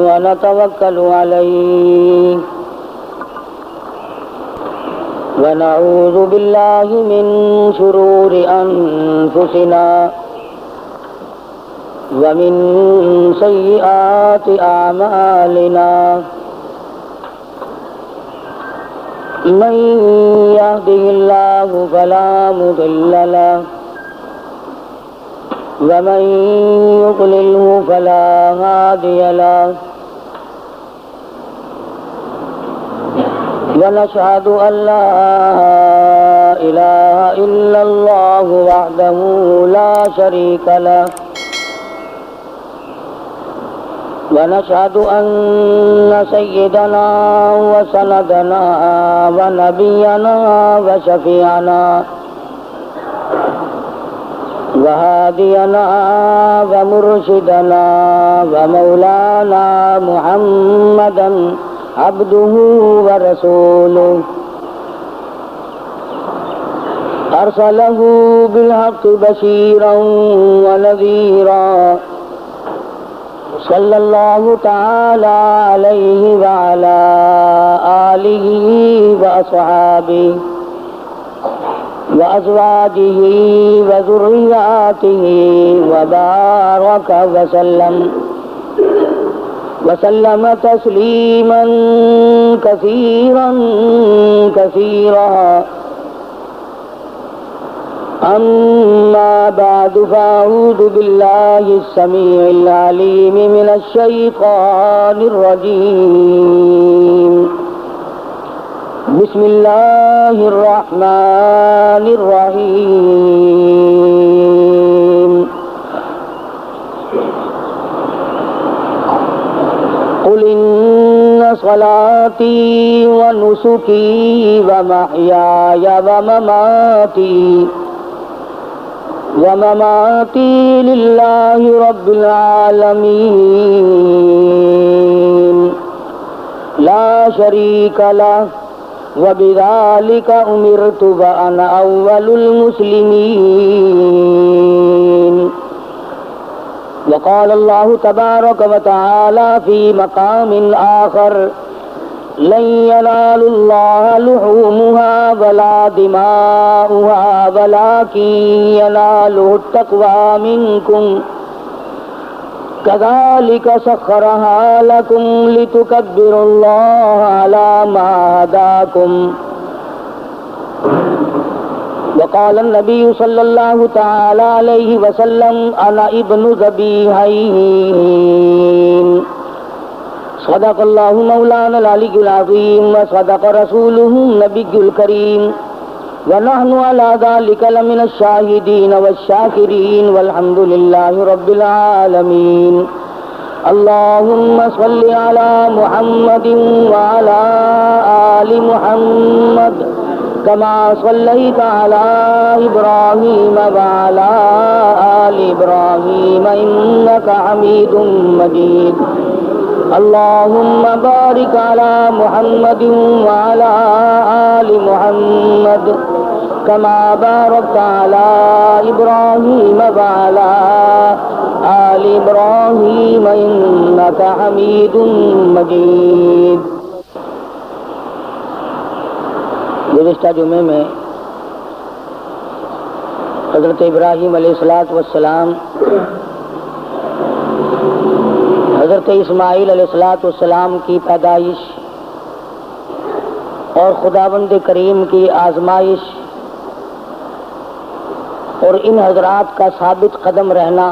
ونتوكل عليه ونعوذ بالله من شرور أنفسنا ومن سيئات أعمالنا من يهده الله فلا مضل له ومن يضلله فلا هادي له ونشهد أن لا إله إلا الله وحده لا شريك له ونشهد أن سيدنا وسندنا ونبينا وشفيعنا وهادينا ومرشدنا ومولانا محمدا عبده ورسوله أرسله بالحق بشيرا ونذيرا صلى الله تعالى عليه وعلى آله وأصحابه وأزواجه وذرياته وبارك وسلم تسليما كثيرا كثيرا أما بعد فأعوذ بالله السميع العليم من الشيطان الرجيم بسم الله الرحمن الرحيم قل إن صلاتي ونسكي ومحياي ومماتي لله رب العالمين لا شريك له وبذلك أمرت وأنا أول المسلمين وقال الله تبارك وتعالى في مقام آخر لن ينال الله لحومها ولا دماؤها ولكن يناله التقوى منكم كذلك سخرها لكم لتكبروا الله على ما هداكم وقال النبي صلى الله تعالى عليه وسلم أنا ابن ذبيحين صدق الله مولانا العلي العظيم وصدق رسوله النبي الكريم ونحن على ذلك لمن الشاهدين والشاكرين والحمد لله رب العالمين اللهم صل على محمد وعلى آل محمد كما صليت على إبراهيم وعلى آل إبراهيم إنك حميد مجيد اللهم بارك على محمد وعلى آل محمد كما باركت على إبراهيم وعلى آل إبراهيم إنك حميد مجيد. گزشتہ جمعے میں حضرت ابراہیم علیہ السلام حضرت اسماعیل علیہ السلام کی پیدائش اور خداوند کریم کی آزمائش اور ان حضرات کا ثابت قدم رہنا،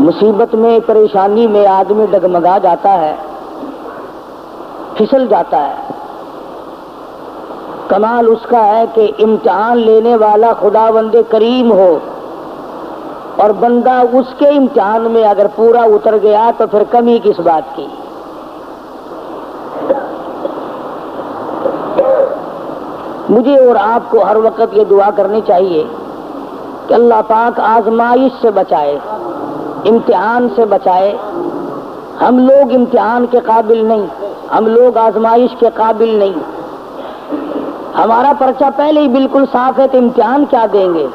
مصیبت میں پریشانی میں آدمی ڈگمگا جاتا ہے، پھسل جاتا ہے. کمال اس کا ہے کہ امتحان لینے والا خداوند کریم ہو اور بندہ اس کے امتحان میں اگر پورا اتر گیا تو پھر کمی کس بات کی. مجھے اور آپ کو ہر وقت یہ دعا کرنی چاہیے کہ اللہ پاک آزمائش سے بچائے، امتحان سے بچائے. ہم لوگ امتحان کے قابل نہیں، ہم لوگ آزمائش کے قابل نہیں. ہمارا پرچہ پہلے ہی بالکل صاف ہے تو امتحان کیا دیں گے.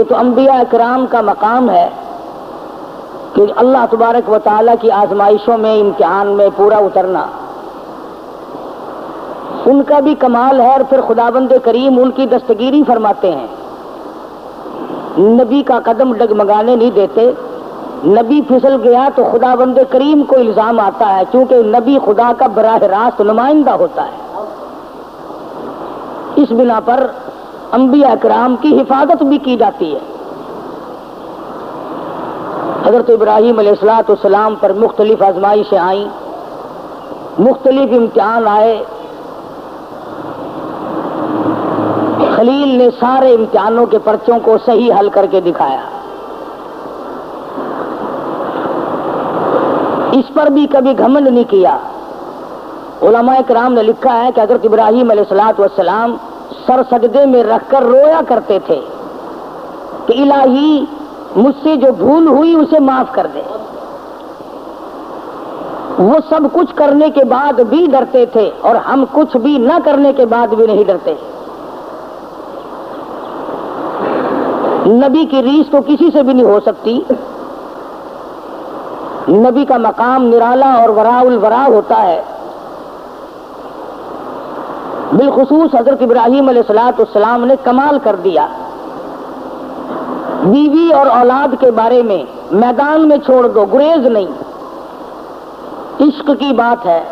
یہ تو انبیاء اکرام کا مقام ہے کہ اللہ تبارک و تعالیٰ کی آزمائشوں میں، امتحان میں پورا اترنا ان کا بھی کمال ہے، اور پھر خداوند کریم ان کی دستگیری فرماتے ہیں، نبی کا قدم ڈگمگانے نہیں دیتے، نبی پھسل گیا تو خداوند کریم کو الزام آتا ہے، کیونکہ نبی خدا کا براہ راست نمائندہ ہوتا ہے۔ اس بنا پر انبیاء کرام کی حفاظت بھی کی جاتی ہے۔ حضرت ابراہیم علیہ السلام پر مختلف آزمائشیں آئیں، مختلف امتحان آئے، خلیل نے سارے امتحانوں کے پرچوں کو صحیح حل کر کے دکھایا۔ اس پر بھی کبھی گھمنڈ نہیں کیا۔ علماء کرام نے لکھا ہے کہ حضرت ابراہیم علیہ السلام سر سجدے میں رکھ کر رویا کرتے تھے کہ الہی مجھ سے جو بھول ہوئی اسے معاف کر دے۔ وہ سب کچھ کرنے کے بعد بھی ڈرتے تھے، اور ہم کچھ بھی نہ کرنے کے بعد بھی نہیں ڈرتے۔ نبی کی ریس تو کسی سے بھی نہیں ہو سکتی۔ نبی کا مقام نرالا اور وراء الورا ہوتا ہے۔ بالخصوص حضرت ابراہیم علیہ السلام نے کمال کر دیا، بیوی اور اولاد کے بارے میں میدان میں چھوڑ دو، گریز نہیں، عشق کی بات ہے۔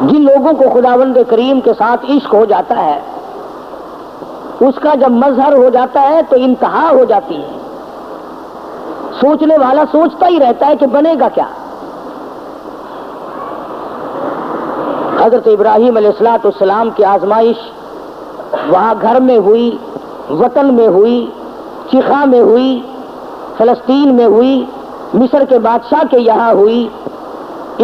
جن لوگوں کو خداوند کریم کے ساتھ عشق ہو جاتا ہے، اس کا جب مظہر ہو جاتا ہے تو انتہا ہو جاتی ہے۔ سوچنے والا سوچتا ہی رہتا ہے کہ بنے گا کیا۔ حضرت ابراہیم علیہ السلام کی آزمائش وہاں گھر میں ہوئی، وطن میں ہوئی، چیخا میں ہوئی، فلسطین میں ہوئی، مصر کے بادشاہ کے یہاں ہوئی۔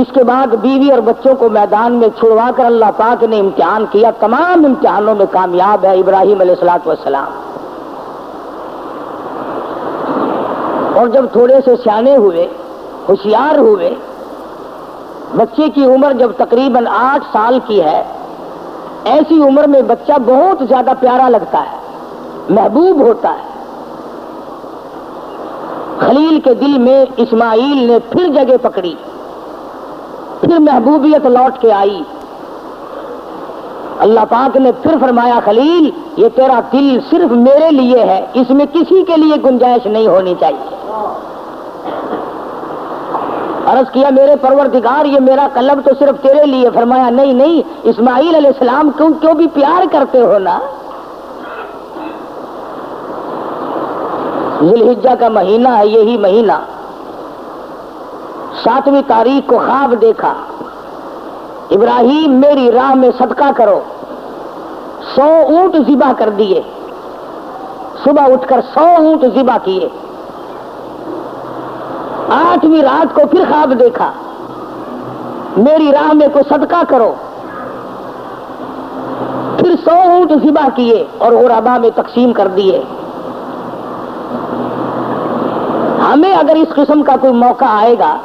اس کے بعد بیوی اور بچوں کو میدان میں چھڑوا کر اللہ پاک نے امتحان کیا۔ تمام امتحانوں میں کامیاب ہے ابراہیم علیہ السلام۔ اور جب تھوڑے سے سیانے ہوئے، ہوشیار ہوئے، بچے کی عمر جب تقریباً 8 سال کی ہے، ایسی عمر میں بچہ بہت زیادہ پیارا لگتا ہے، محبوب ہوتا ہے۔ خلیل کے دل میں اسماعیل نے پھر جگہ پکڑی، پھر محبوبیت لوٹ کے آئی۔ اللہ پاک نے پھر فرمایا، خلیل یہ تیرا دل صرف میرے لیے ہے، اس میں کسی کے لیے گنجائش نہیں ہونی چاہیے۔ عرض کیا، میرے پروردگار یہ میرا قلب تو صرف تیرے لیے۔ فرمایا، نہیں نہیں، اسماعیل علیہ السلام کیوں بھی پیار کرتے ہو نا۔ ذی الحجہ کا مہینہ ہے، یہی مہینہ 7ویں تاریخ کو خواب دیکھا، ابراہیم میری راہ میں صدقہ کرو۔ 100 اونٹ ذبح کر دیے، صبح اٹھ کر 100 اونٹ ذبح کیے۔ 8ویں رات کو پھر خواب دیکھا، میری راہ میں کوئی صدقہ کرو، پھر 100 اونٹ ذبح کیے اور غربا میں تقسیم کر دیے۔ ہمیں اگر اس قسم کا کوئی موقع آئے گا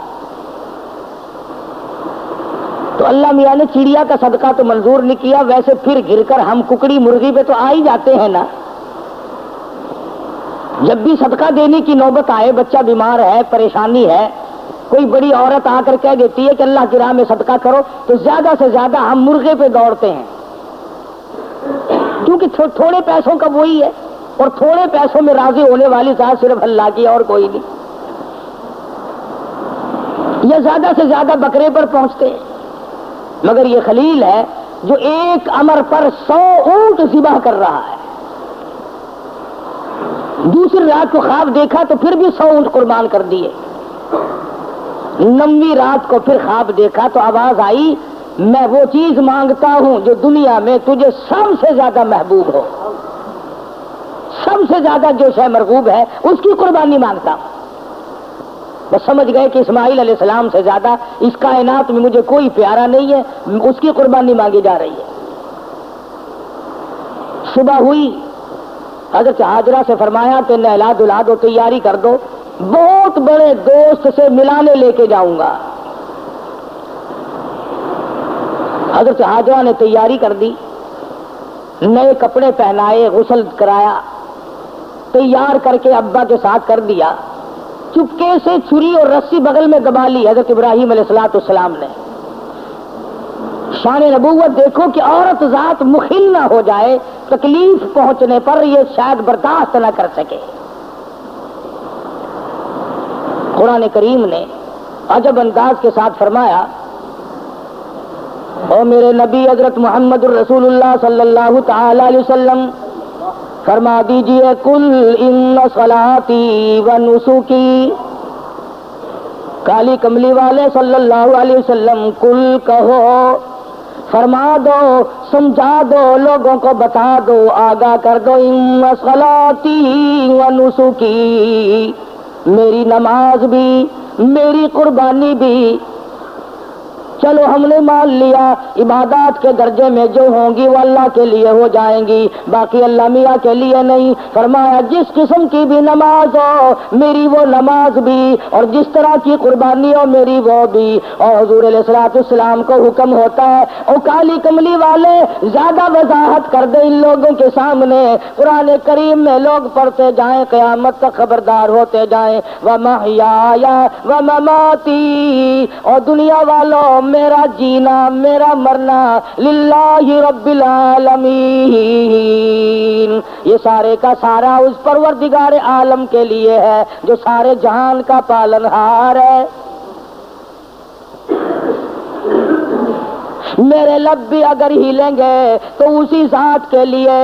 تو اللہ میاں نے چڑیا کا صدقہ تو منظور نہیں کیا، ویسے پھر گر کر ہم ککڑی مرغی پہ تو آ ہی جاتے ہیں نا۔ جب بھی صدقہ دینے کی نوبت آئے، بچہ بیمار ہے، پریشانی ہے، کوئی بڑی عورت آ کر کہہ دیتی ہے کہ اللہ کی راہ میں صدقہ کرو، تو زیادہ سے زیادہ ہم مرغے پہ دوڑتے ہیں، کیونکہ تھوڑے پیسوں کا وہی ہے، اور تھوڑے پیسوں میں راضی ہونے والی ذات صرف اللہ کی، اور کوئی نہیں۔ یا زیادہ سے زیادہ بکرے پر پہنچتے ہیں، مگر یہ خلیل ہے جو ایک امر پر 100 اونٹ ذبح کر رہا ہے۔ دوسری رات کو خواب دیکھا تو پھر بھی 100 اونٹ قربان کر دیے۔ 9ویں رات کو پھر خواب دیکھا تو آواز آئی، میں وہ چیز مانگتا ہوں جو دنیا میں تجھے سب سے زیادہ محبوب ہو، سب سے زیادہ جو شے مرغوب ہے اس کی قربانی مانگتا ہوں۔ بس سمجھ گئے کہ اسماعیل علیہ السلام سے زیادہ اس کائنات میں مجھے کوئی پیارا نہیں ہے، اس کی قربانی مانگی جا رہی ہے۔ صبح ہوئی، حضرت ہاجرہ سے فرمایا کہ نہلا دھلا دو، تیاری کر دو، بہت بڑے دوست سے ملانے لے کے جاؤں گا۔ حضرت ہاجرہ نے تیاری کر دی، نئے کپڑے پہنائے، غسل کرایا، تیار کر کے ابا کے ساتھ کر دیا. چپکے سے چھری اور رسی بغل میں دبا لی حضرت ابراہیم علیہ السلام نے. شان نبوت دیکھو کہ عورت ذات مخل نہ ہو جائے، تکلیف پہنچنے پر یہ شاید برداشت نہ کر سکے. قرآن کریم نے عجب انداز کے ساتھ فرمایا، او میرے نبی حضرت محمد الرسول اللہ صلی اللہ تعالی علیہ وسلم فرما دیجئے قل ان صلاتی و نسکی. کالی کملی والے صلی اللہ علیہ وسلم قل کہو، فرما دو، سمجھا دو، لوگوں کو بتا دو، آگاہ کر دو، ان صلاتی و نسکی، میری نماز بھی، میری قربانی بھی. چلو ہم نے مان لیا عبادات کے درجے میں جو ہوں گی وہ اللہ کے لیے ہو جائیں گی، باقی اللہ میاں کے لیے نہیں. فرمایا جس قسم کی بھی نماز ہو میری وہ نماز بھی، اور جس طرح کی قربانی ہو میری وہ بھی. اور حضور علیہ الصلوۃ والسلام کو حکم ہوتا ہے او کالی کملی والے زیادہ وضاحت کر دے ان لوگوں کے سامنے. قرآن کریم میں لوگ پڑھتے جائیں، قیامت تک خبردار ہوتے جائیں، وَمَحْيَايَ وَمَمَاتِي، اور دنیا والوں میرا جینا میرا مرنا للہ رب العالمین، یہ سارے کا سارا اس پروردگار عالم کے لیے ہے جو سارے جہان کا پالنہار ہے. میرے لب بھی اگر ہلیں گے تو اسی ذات کے لیے،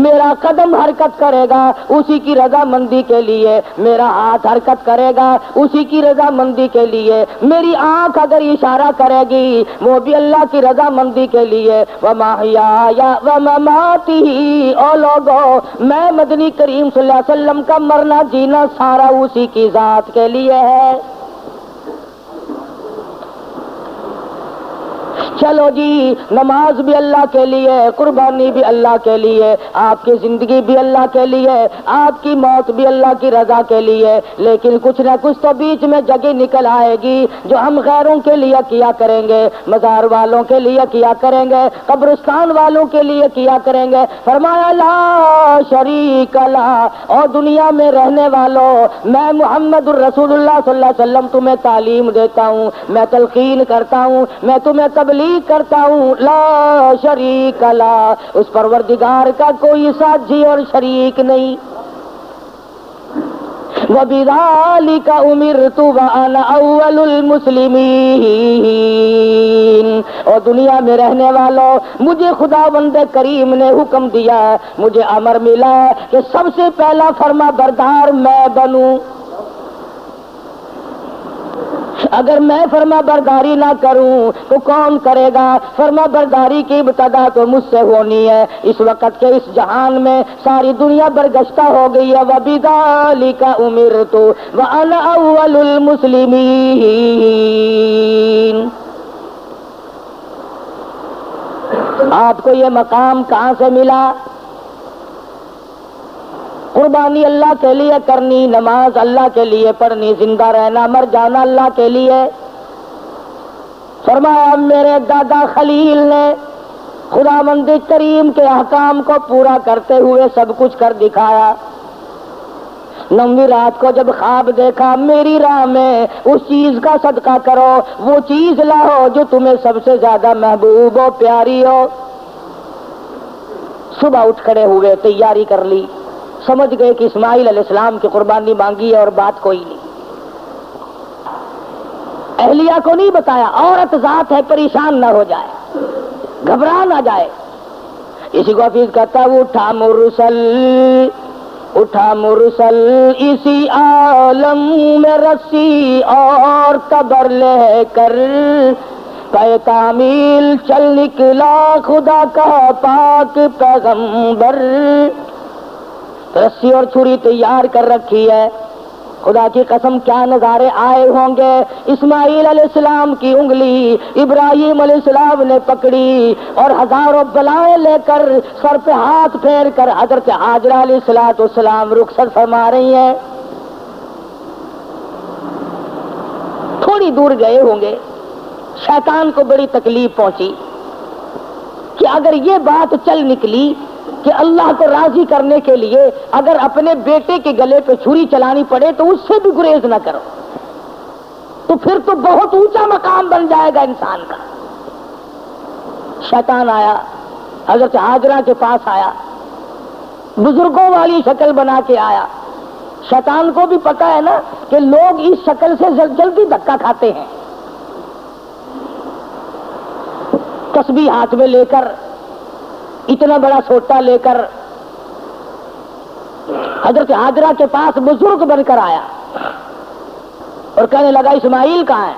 میرا قدم حرکت کرے گا اسی کی رضامندی کے لیے، میرا ہاتھ حرکت کرے گا اسی کی رضامندی کے لیے، میری آنکھ اگر اشارہ کرے گی وہ بھی اللہ کی رضامندی کے لیے. وَمَحْيَايَ وَمَمَاتِي، او لوگوں میں مدنی کریم صلی اللہ علیہ وسلم کا مرنا جینا سارا اسی کی ذات کے لیے ہے. چلو جی نماز بھی اللہ کے لیے، قربانی بھی اللہ کے لیے، آپ کی زندگی بھی اللہ کے لیے، آپ کی موت بھی اللہ کی رضا کے لیے، لیکن کچھ نہ کچھ تو بیچ میں جگہ نکل آئے گی جو ہم غیروں کے لیے کیا کریں گے، مزار والوں کے لیے کیا کریں گے، قبرستان والوں کے لیے کیا کریں گے. فرمایا لا شریک لا، اور دنیا میں رہنے والوں میں محمد الرسول اللہ صلی اللہ علیہ وسلم تمہیں تعلیم دیتا ہوں، میں تلقین کرتا ہوں، میں تمہیں تبلیغ کرتا ہوں، لا شریک لا، اس پروردگار کا کوئی ساتھی اور شریک نہیں. وَبِذَلِكَ أُمِرْتُ وَأَنَا أَوَّلُ الْمُسْلِمِينَ، اور دنیا میں رہنے والوں مجھے خداوند کریم نے حکم دیا، مجھے امر ملا کہ سب سے پہلا فرما بردار میں بنوں. اگر میں فرما برداری نہ کروں تو کون کرے گا؟ فرما برداری کی ابتدا تو مجھ سے ہونی ہے. اس وقت کے اس جہان میں ساری دنیا برگشتہ ہو گئی ہے. وَبِذَلِكَ أُمِرْتُ وَأَنَا أَوَّلُ الْمُسْلِمِينَ. آپ کو یہ مقام کہاں سے ملا؟ قربانی اللہ کے لیے کرنی، نماز اللہ کے لیے پڑھنی، زندہ رہنا مر جانا اللہ کے لیے. فرمایا میرے دادا خلیل نے خداوند کریم کے احکام کو پورا کرتے ہوئے سب کچھ کر دکھایا. 9ویں رات کو جب خواب دیکھا میری راہ میں اس چیز کا صدقہ کرو، وہ چیز لاؤ جو تمہیں سب سے زیادہ محبوب ہو، پیاری ہو. صبح اٹھ کھڑے ہوئے، تیاری کر لی، سمجھ گئے کہ اسماعیل علیہ السلام کی قربانی مانگی ہے اور بات کوئی نہیں. اہلیہ کو نہیں بتایا، عورت ذات ہے پریشان نہ ہو جائے، گھبرا نہ جائے. اسی کو حفیظ کہتا ہے اٹھا مرسل اسی عالم میں رسی اور قبر لے کر پے تعمیل چل نکلا خدا کا پاک پیغمبر. رسی اور چھری تیار کر رکھی ہے. خدا کی قسم کیا نظارے آئے ہوں گے. اسماعیل علیہ السلام کی انگلی ابراہیم علیہ السلام نے پکڑی اور ہزاروں بلائیں لے کر سر پہ ہاتھ پھیر کر حضرت ہاجرہ علیہ السلام رخصت فرما رہی ہیں. تھوڑی دور گئے ہوں گے، شیطان کو بڑی تکلیف پہنچی کہ اگر یہ بات چل نکلی کہ اللہ کو راضی کرنے کے لیے اگر اپنے بیٹے کے گلے پہ چھری چلانی پڑے تو اس سے بھی گریز نہ کرو، تو پھر تو بہت اونچا مقام بن جائے گا انسان کا۔ شیطان آیا، حضرت ہاجرہ کے پاس آیا، بزرگوں والی شکل بنا کے آیا۔ شیطان کو بھی پتا ہے نا کہ لوگ اس شکل سے جلدی دھکا کھاتے ہیں۔ تسبیح ہاتھ میں لے کر، اتنا بڑا سوٹا لے کر حضرت ہاجرہ کے پاس بزرگ بن کر آیا اور کہنے لگا اسماعیل کہاں ہے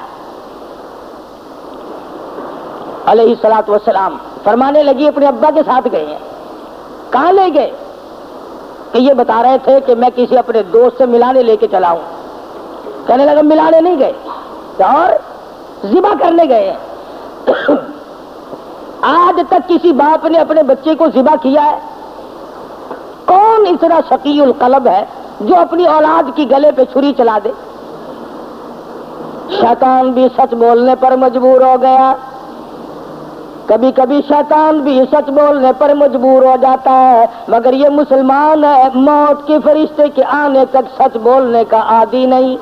علیہ الصلوۃ والسلام؟ فرمانے لگی اپنے ابا کے ساتھ گئے ہیں۔ کہاں لے گئے؟ کہ یہ بتا رہے تھے کہ میں کسی اپنے دوست سے ملانے لے کے چلا ہوں۔ کہنے لگا ملانے نہیں گئے اور ذبح کرنے گئے ہیں۔ آج تک کسی باپ نے اپنے بچے کو ذبح کیا ہے؟ کون اتنا شقی القلب ہے جو اپنی اولاد کی گلے پہ چھری چلا دے؟ شیطان بھی سچ بولنے پر مجبور ہو گیا، کبھی کبھی شیطان بھی سچ بولنے پر مجبور ہو جاتا ہے، مگر یہ مسلمان ہے، موت کے فرشتے کے آنے تک سچ بولنے کا عادی نہیں۔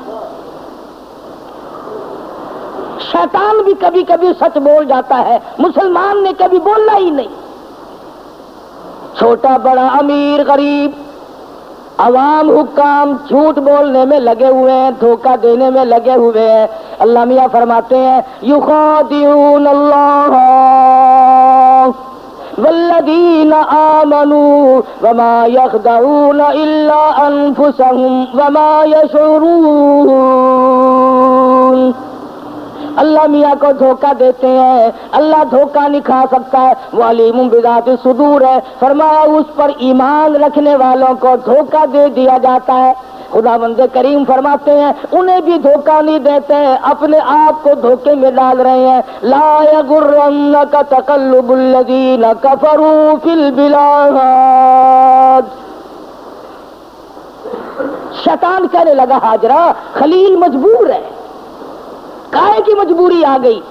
شیطان بھی کبھی کبھی سچ بول جاتا ہے، مسلمان نے کبھی بولنا ہی نہیں۔ چھوٹا بڑا، امیر غریب، عوام حکام جھوٹ بولنے میں لگے ہوئے ہیں، دھوکہ دینے میں لگے ہوئے ہیں۔ اللہ میاں فرماتے ہیں یخادعون اللہ والذین آمنوا وما یخدعون الا انفسهم وما یشعرون۔ اللہ میاں کو دھوکہ دیتے ہیں، اللہ دھوکہ نہیں کھا سکتا ہے، وہ علیم بذات الصدور ہے۔ فرمایا اس پر ایمان رکھنے والوں کو دھوکہ دے دیا جاتا ہے۔ خداوند کریم فرماتے ہیں انہیں بھی دھوکہ نہیں دیتے ہیں، اپنے آپ کو دھوکے میں ڈال رہے ہیں۔ لا یغرنک تقلب الذین کفروا فی البلاد۔ شیطان کہنے لگا ہاجرہ خلیل مجبور ہے۔ کائے کی مجبوری آ گئی؟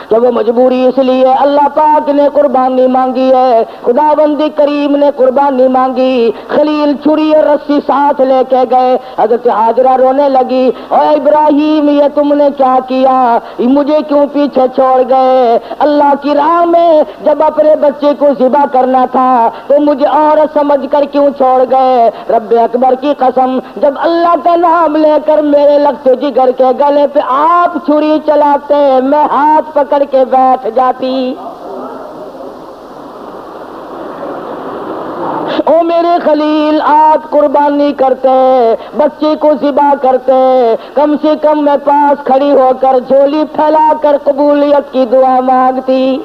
کہ وہ مجبوری اس لیے اللہ پاک نے قربانی مانگی ہے، خداوند کریم نے قربانی مانگی۔ خلیل چھری اور رسی ساتھ لے کے گئے، حضرت ہاجرہ رونے لگی، اے ابراہیم یہ تم نے کیا کیا، مجھے کیوں پیچھے چھوڑ گئے؟ اللہ کی راہ میں جب اپنے بچے کو ذبح کرنا تھا تو مجھے عورت سمجھ کر کیوں چھوڑ گئے؟ رب اکبر کی قسم، جب اللہ کا نام لے کر میرے لگتے جگر کے گلے پہ آپ چھری چلاتے میں ہاتھ پکڑ کے بیٹھ جاتی۔ او میرے خلیل آپ قربانی کرتے، بچے کو ذبح کرتے، کم سے کم میں پاس کھڑی ہو کر جھولی پھیلا کر قبولیت کی دعا مانگتی۔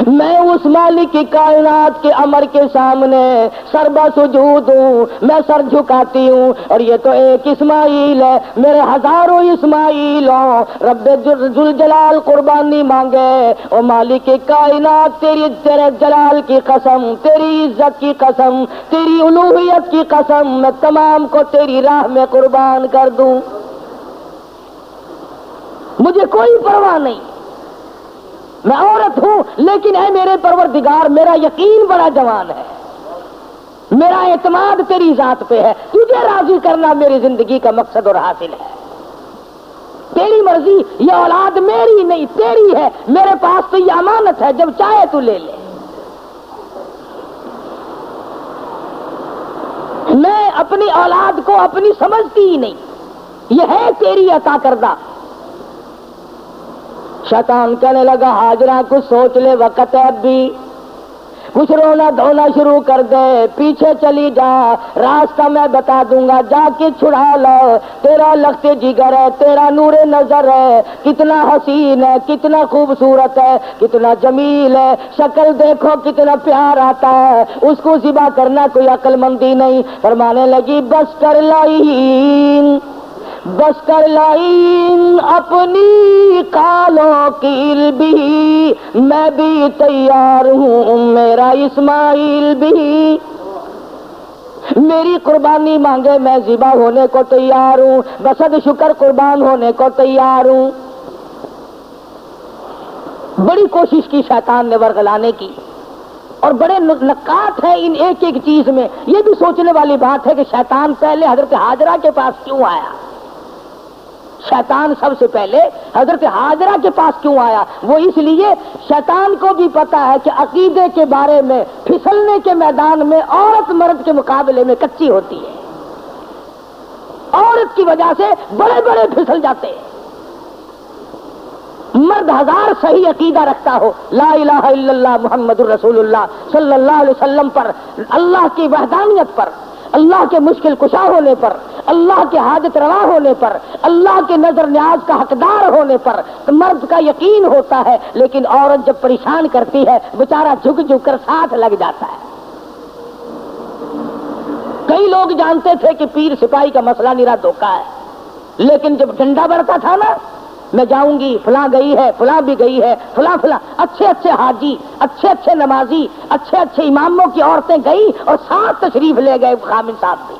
میں اس مالک کی کائنات کے امر کے سامنے سربا سجود ہوں، میں سر جھکاتی ہوں، اور یہ تو ایک اسماعیل ہے، میرے ہزاروں اسماعیل ہوں۔ رب ذوالجلال قربانی مانگے، اور مالک کی کائنات تیرے جلال کی قسم، تیری عزت کی قسم، تیری الوہیت کی قسم، میں تمام کو تیری راہ میں قربان کر دوں، مجھے کوئی پرواہ نہیں، میں عورت ہوں لیکن اے میرے پروردگار میرا یقین بڑا جوان ہے، میرا اعتماد تیری ذات پہ ہے، تجھے راضی کرنا میری زندگی کا مقصد اور حاصل ہے، تیری مرضی، یہ اولاد میری نہیں تیری ہے، میرے پاس تو یہ امانت ہے، جب چاہے تو لے لے، میں اپنی اولاد کو اپنی سمجھتی ہی نہیں، یہ ہے تیری عطا کردہ۔ شیطان کہنے لگا ہاجرہ کچھ سوچ لے، وقت ہے اب بھی، کچھ رونا دھونا شروع کر دے، پیچھے چلی جا، راستہ میں بتا دوں گا، جا کے چھڑا لو، تیرا لخت جگر ہے، تیرا نور نظر ہے، کتنا حسین ہے، کتنا خوبصورت ہے، کتنا جمیل ہے، شکل دیکھو کتنا پیار آتا ہے، اس کو ذبح کرنا کوئی عقل مندی نہیں۔ فرمانے لگی بس کر لائیں، بس کر لائیں اپنی کالوں کی بھی، میں بھی تیار ہوں، میرا اسماعیل بھی، میری قربانی مانگے میں ذبح ہونے کو تیار ہوں، بسد شکر قربان ہونے کو تیار ہوں۔ بڑی کوشش کی شیطان نے ورغلانے کی، اور بڑے نکات ہیں ان ایک ایک چیز میں. یہ بھی سوچنے والی بات ہے کہ شیطان پہلے حضرت حاجرہ کے پاس کیوں آیا؟ شیطان سب سے پہلے حضرت حاجرہ کے پاس کیوں آیا؟ وہ اس لیے شیطان کو بھی پتا ہے کہ عقیدے کے بارے میں پھسلنے کے میدان میں عورت مرد کے مقابلے میں کچی ہوتی ہے. عورت کی وجہ سے بڑے بڑے پھسل جاتے ہیں. مرد ہزار صحیح عقیدہ رکھتا ہو، لا الہ الا اللہ محمد الرسول اللہ صلی اللہ علیہ وسلم پر، اللہ کی وحدانیت پر، اللہ کے مشکل کشا ہونے پر، اللہ کے حاجت روا ہونے پر، اللہ کے نظر نیاز کا حقدار ہونے پر مرد کا یقین ہوتا ہے. لیکن عورت جب پریشان کرتی ہے بیچارہ جھک جھک کر ساتھ لگ جاتا ہے. کئی لوگ جانتے تھے کہ پیر سپاہی کا مسئلہ نیرا دھوکہ ہے، لیکن جب ڈنڈا بڑھتا تھا نا، میں جاؤں گی، فلاں گئی ہے، فلاں بھی گئی ہے، فلاں فلاں اچھے اچھے حاجی، اچھے اچھے نمازی، اچھے اچھے اماموں کی عورتیں گئی اور ساتھ تشریف لے گئے خامن صاحب بھی.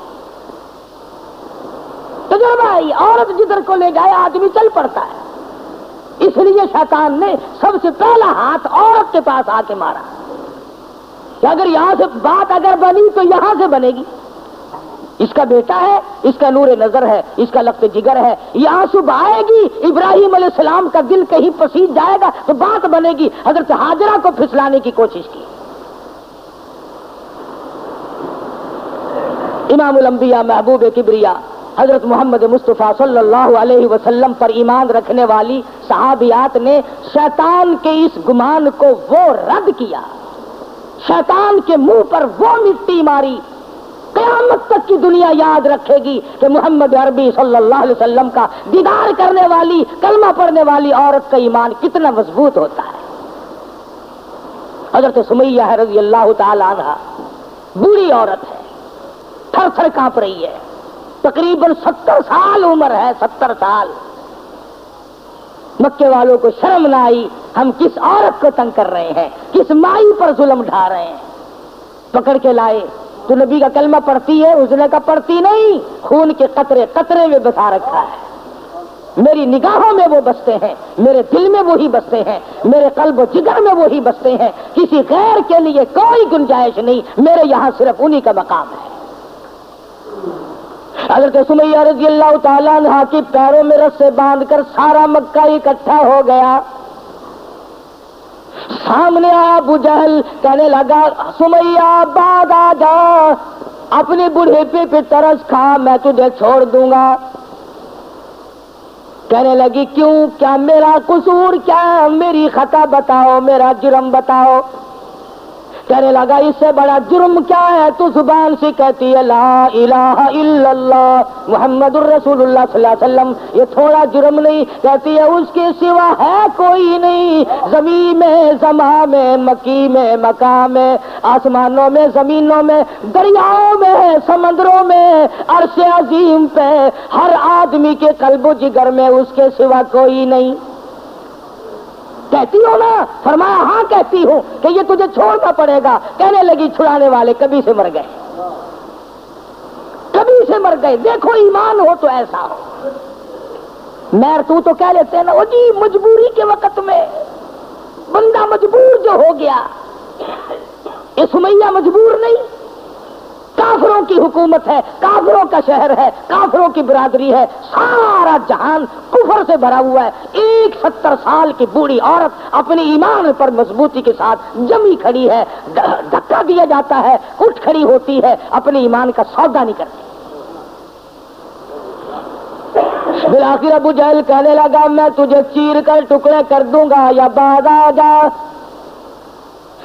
تجربہ ہے، عورت جدھر کو لے جائے آدمی چل پڑتا ہے. اس لیے شیطان نے سب سے پہلا ہاتھ عورت کے پاس آ کے مارا کہ اگر یہاں سے بات اگر بنی تو یہاں سے بنے گی. اس کا بیٹا ہے، اس کا نور نظر ہے، اس کا لفظ جگر ہے، یہ آنسو بہائے گی، ابراہیم علیہ السلام کا دل کہیں پسیج جائے گا تو بات بنے گی. حضرت حاجرہ کو پھسلانے کی کوشش کی. امام الانبیاء محبوب کبریا حضرت محمد مصطفیٰ صلی اللہ علیہ وسلم پر ایمان رکھنے والی صحابیات نے شیطان کے اس گمان کو وہ رد کیا، شیطان کے منہ پر وہ مٹی ماری. قیامت تک کی دنیا یاد رکھے گی کہ محمد عربی صلی اللہ علیہ وسلم کا دیدار کرنے والی، کلمہ پڑھنے والی عورت کا ایمان کتنا مضبوط ہوتا ہے. حضرت سمیہ رضی اللہ تعالی عنہ بوڑھی عورت ہے، تھر تھر کانپ رہی ہے، تقریباً 70 سال عمر ہے، 70 سال. مکے والوں کو شرم نہ آئی، ہم کس عورت کو تنگ کر رہے ہیں، کس مائی پر ظلم ڈھا رہے ہیں. پکڑ کے لائے. تو نبی کا کلمہ پڑھتی ہے؟ اس نے کہا پڑھتی نہیں، خون کے قطرے قطرے میں بسا رکھا ہے. میری نگاہوں میں وہ بستے ہیں، میرے دل میں وہی بستے ہیں، میرے قلب و جگر میں وہی بستے ہیں. کسی غیر کے لیے کوئی گنجائش نہیں، میرے یہاں صرف انہی کا مقام ہے. حضرت سمیہ رضی اللہ تعالیٰ عنہ کی پیروں میں رسے باندھ کر سارا مکہ اکٹھا ہو گیا. سامنے آیا ابو جہل، کہنے لگا سمیہ بعد آ جا، اپنے بڑھیپے پہ ترس کھا، میں تجھے چھوڑ دوں گا. کہنے لگی کیوں، کیا میرا قصور، کیا میری خطا بتاؤ، میرا جرم بتاؤ. کہنے لگا اس سے بڑا جرم کیا ہے، تو زبان سے کہتی ہے لا الہ الا اللہ محمد الرسول اللہ صلی اللہ علیہ وسلم، یہ تھوڑا جرم نہیں. کہتی ہے اس کے سوا ہے کوئی نہیں، زمین میں، زماں میں، مکی میں، مکان میں، آسمانوں میں، زمینوں میں، دریاؤں میں، سمندروں میں، عرش عظیم پہ، ہر آدمی کے قلب و جگر میں اس کے سوا کوئی نہیں. کہتی ہو نا؟ فرمایا ہاں کہتی ہوں کہ یہ تجھے چھوڑنا پڑے گا. کہنے لگی چھڑانے والے کبھی سے مر گئے، کبھی سے مر گئے. دیکھو ایمان ہو تو ایسا ہو. میر تو کہہ لیتے ہیں نا وہ جی مجبوری کے وقت میں بندہ مجبور جو ہو گیا. یہ سمیہ مجبور نہیں، کافروں کی حکومت ہے، کافروں کا شہر ہے، کافروں کی برادری ہے، سارا جہان کفر سے بھرا ہوا ہے. ایک 70 سال کی بوڑھی عورت اپنے ایمان پر مضبوطی کے ساتھ جمی کھڑی ہے. دھکا دیا جاتا ہے، اٹھ کھڑی ہوتی ہے، اپنے ایمان کا سودا نہیں کرتی. بالآخر ابو جہل کہنے لگا میں تجھے چیر کر ٹکڑے کر دوں گا یا بعد آ جا.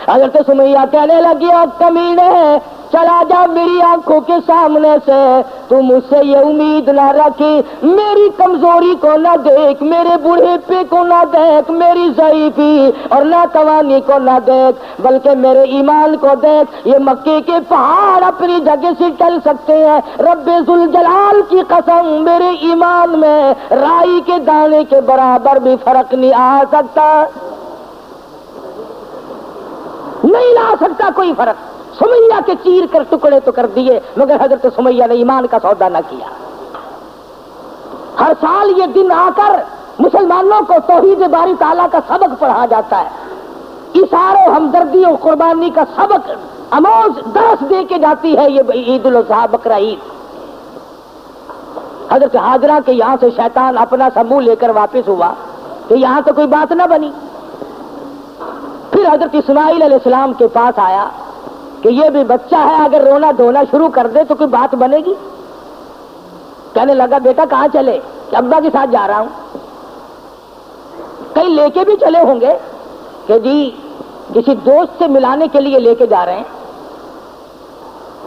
حضرت سمیہ کہنے لگی اب کمینے چلا جا میری آنکھوں کے سامنے سے، تو مجھ سے یہ امید نہ رکھی، میری کمزوری کو نہ دیکھ، میرے بوڑھیپے کو نہ دیکھ، میری ضعیفی اور ناتوانی کو نہ دیکھ، بلکہ میرے ایمان کو دیکھ. یہ مکے کے پہاڑ اپنی جگہ سے ٹل سکتے ہیں، رب ذوالجلال کی قسم میرے ایمان میں رائی کے دانے کے برابر بھی فرق نہیں آ سکتا، نہیں لا سکتا کوئی فرق. سمیہ کے چیر کر ٹکڑے تو کر دیے، مگر حضرت سمیہ نے ایمان کا سودا نہ کیا. ہر سال یہ دن آ کر مسلمانوں کو توحید باری تعالیٰ کا سبق پڑھا جاتا ہے. اثار و ہمدردی اور قربانی کا سبق آموز درس دے کے جاتی ہے یہ عید الاضحیٰ بقرہ عید۔ حضرت ہاجرہ کے یہاں سے شیطان اپنا سا منہ لے کر واپس ہوا کہ یہاں تو کوئی بات نہ بنی۔ پھر حضرت اسماعیل علیہ السلام کے پاس آیا کہ یہ بھی بچہ ہے، اگر رونا دھونا شروع کر دے تو کوئی بات بنے گی؟ کہنے لگا بیٹا کہاں چلے؟ کہ ابا کے ساتھ جا رہا ہوں۔ کہیں لے کے بھی چلے ہوں گے کہ جی کسی دوست سے ملانے کے لیے لے کے جا رہے ہیں۔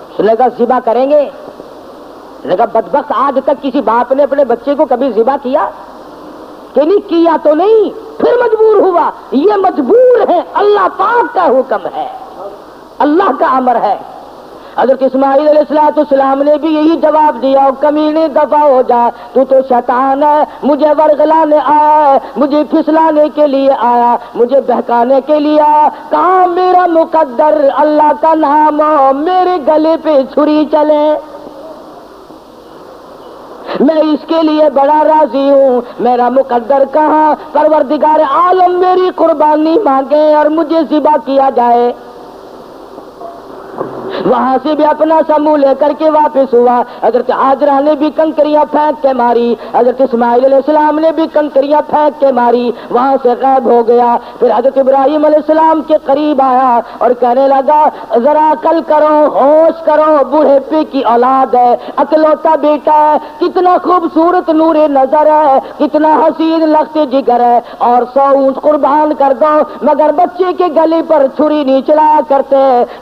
اس نے کہا ذبح کریں گے؟ اس نے کہا بدبخت آج تک کسی باپ نے اپنے بچے کو کبھی ذبح کیا کہ نہیں کیا تو نہیں، پھر مجبور ہوا۔ یہ مجبور ہے، اللہ پاک کا حکم ہے، اللہ کا امر ہے۔ حضرت اسماعیل علیہ السلام نے بھی یہی جواب دیا، کمینے دفع ہو جا، تو شیطان ہے، مجھے ورغلانے آیا ہے، مجھے پھسلانے کے لیے آیا، مجھے بہکانے کے لیے آیا۔ کہاں میرا مقدر اللہ کا نام ہو، میرے گلے پہ چھری چلے، میں اس کے لیے بڑا راضی ہوں۔ میرا مقدر کہاں، پروردگار عالم میری قربانی مانگے اور مجھے ذبح کیا جائے۔ وہاں سے بھی اپنا سا منہ لے کر کے واپس ہوا۔ حضرت ہاجرہ نے بھی کنکریاں پھینک کے ماری، حضرت اسماعیل علیہ السلام نے بھی کنکریاں پھینک کے ماری، وہاں سے غائب ہو گیا۔ پھر حضرت ابراہیم علیہ السلام کے قریب آیا اور کہنے لگا ذرا عقل کرو، ہوش کرو، بوڑھے پے کی اولاد ہے، اکلوتا بیٹا ہے، کتنا خوبصورت نور نظر ہے، کتنا حسین لخت جگر ہے، اور 100 اونٹ قربان کر دو مگر بچے کے گلے پر چھری نہیں چلایا کرتے،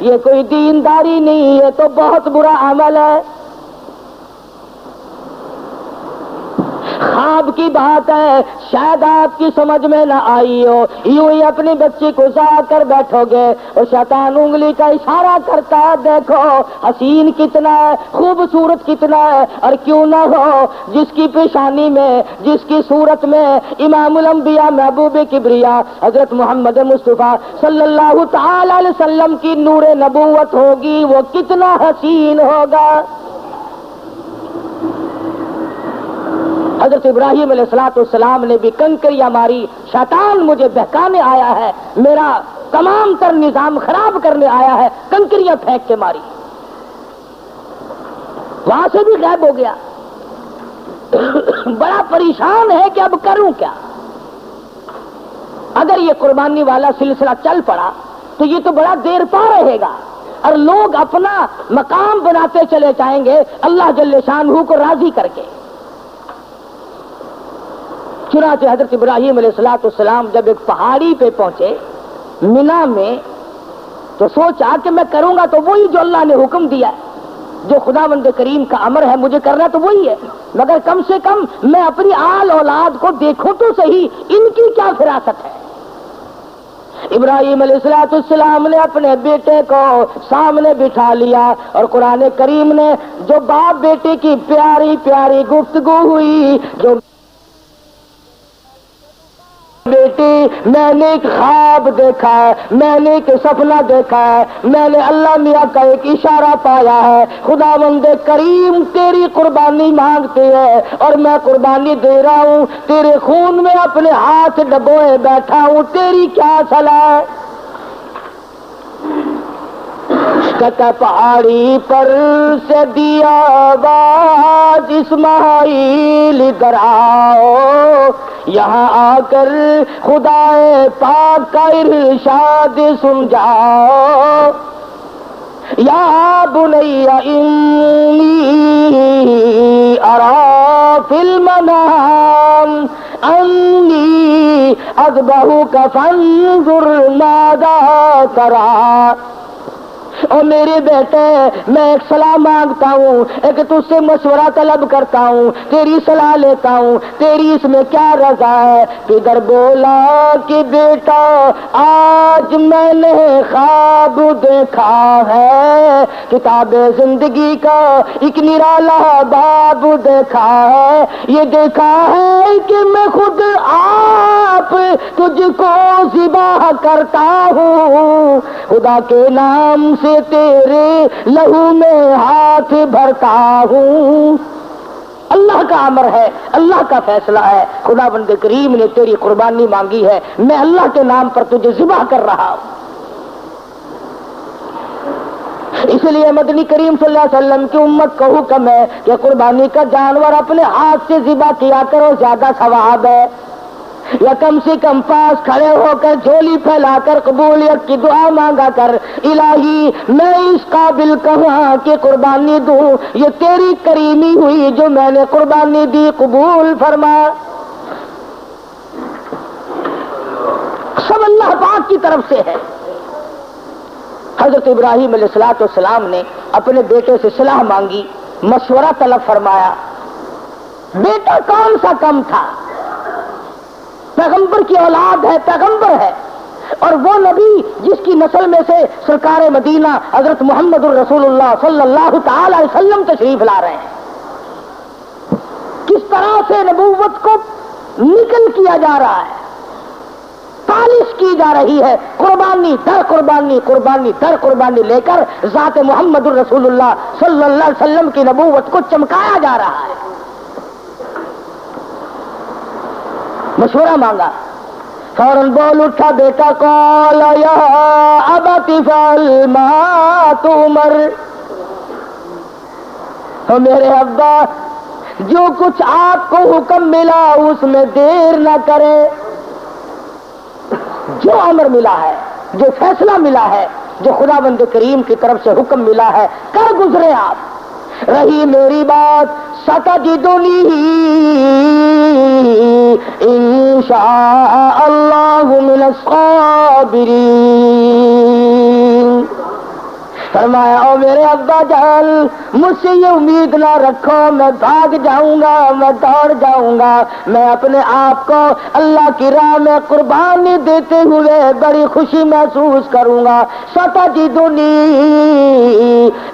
یہ کوئی دینداری نہیں، یہ تو بہت برا عمل ہے۔ خواب کی بات ہے، شاید آپ کی سمجھ میں نہ آئی ہو، یوں ہی اپنے بچے کو ضائع کر بیٹھو گے اور شیطان انگلی کا اشارہ کرتا ہے، دیکھو حسین کتنا ہے، خوبصورت کتنا ہے، اور کیوں نہ ہو جس کی پیشانی میں، جس کی صورت میں امام الانبیاء محبوب کبریا حضرت محمد مصطفیٰ صلی اللہ تعالی علیہ وسلم کی نور نبوت ہوگی، وہ کتنا حسین ہوگا۔ حضرت ابراہیم علیہ السلام نے بھی کنکریاں ماری، شیطان مجھے بہکانے آیا ہے، میرا تمام تر نظام خراب کرنے آیا ہے، کنکریاں پھینک کے ماری، وہاں سے بھی غائب ہو گیا۔ بڑا پریشان ہے کہ اب کروں کیا؟ اگر یہ قربانی والا سلسلہ چل پڑا تو یہ تو بڑا دیر پا رہے گا، اور لوگ اپنا مقام بناتے چلے جائیں گے اللہ جل شانہ کو راضی کر کے۔ چنانچہ حضرت ابراہیم علیہ السلام جب ایک پہاڑی پہ پہنچے مینا میں، تو سوچا کہ میں کروں گا تو وہی جو اللہ نے حکم دیا ہے، جو خداوند کریم کا امر ہے مجھے کرنا تو وہی ہے، مگر کم سے کم میں اپنی آل اولاد کو دیکھوں تو صحیح، ان کی کیا فراست ہے۔ ابراہیم علیہ السلام نے اپنے بیٹے کو سامنے بٹھا لیا، اور قرآن کریم نے جو باپ بیٹے کی پیاری پیاری گفتگو ہوئی، جو بیٹی میں نے ایک خواب دیکھا ہے، میں نے ایک سپنا دیکھا ہے، میں نے اللہ میاں کا ایک اشارہ پایا ہے، خداوند کریم تیری قربانی مانگتے ہے اور میں قربانی دے رہا ہوں، تیرے خون میں اپنے ہاتھ ڈبوئے بیٹھا ہوں، تیری کیا صلاح ہے؟ کہتا پہاڑی پر سے دیا آواز اسماعیل ادھر آؤ، یہاں آ کر خدا پاک کا ارشاد سن جاؤ، یا بنی انی ارا فی المنام انی اذبحک فانظر ماذا تری۔ اور میرے بیٹے میں ایک صلاح مانگتا ہوں، ایک تجھ سے مشورہ طلب کرتا ہوں، تیری صلاح لیتا ہوں، تیری اس میں کیا رضا ہے؟ پدر بولا کہ بیٹا آج میں نے خواب دیکھا ہے، کتاب زندگی کا ایک نرالا باب دیکھا ہے، یہ دیکھا ہے کہ میں خود آپ تجھ کو ذبح کرتا ہوں، خدا کے نام سے تیرے لہو میں ہاتھ بھرتا ہوں۔ اللہ کا امر ہے، اللہ کا فیصلہ ہے، خدا بند کریم نے تیری قربانی مانگی ہے، میں اللہ کے نام پر تجھے ذبح کر رہا ہوں۔ اس لیے مدنی کریم صلی اللہ علیہ وسلم کی امت کو حکم ہے کہ قربانی کا جانور اپنے ہاتھ سے ذبح کیا کرو، زیادہ ثواب ہے، یا کم سے کم پاس کھڑے ہو کر جھولی پھیلا کر قبولیت کی دعا مانگا کر، الہی میں اس قابل کہاں کہ قربانی دوں، یہ تیری کریمی ہوئی جو میں نے قربانی دی، قبول فرما۔ سب اللہ پاک کی طرف سے ہے۔ حضرت ابراہیم علیہ السلام نے اپنے بیٹے سے صلاح مانگی، مشورہ طلب فرمایا۔ بیٹا کون سا کم تھا، پیغمبر کی اولاد ہے، پیغمبر ہے، اور وہ نبی جس کی نسل میں سے سرکار مدینہ حضرت محمد الرسول اللہ صلی اللہ تعالی علیہ وسلم تشریف لا رہے ہیں۔ کس طرح سے نبوت کو نکل کیا جا رہا ہے، پالش کی جا رہی ہے، قربانی در قربانی، قربانی در قربانی لے کر ذات محمد الرسول اللہ صلی اللہ علیہ وسلم کی نبوت کو چمکایا جا رہا ہے۔ مشورہ مانگا، فوراً بول اٹھا بیٹا، قال یا ابت افعل ما تؤمر، تو میرے ابا جو کچھ آپ کو حکم ملا اس میں دیر نہ کرے، جو امر ملا ہے، جو فیصلہ ملا ہے، جو خدا بند کریم کی طرف سے حکم ملا ہے، کر گزرے آپ۔ رہی میری بات، ستجدنی انشاء اللہ من الصابرین، فرمایا او میرے ابا جان مجھ سے یہ امید نہ رکھو میں بھاگ جاؤں گا، میں دوڑ جاؤں گا، میں اپنے آپ کو اللہ کی راہ میں قربانی دیتے ہوئے بڑی خوشی محسوس کروں گا۔ ستجدنی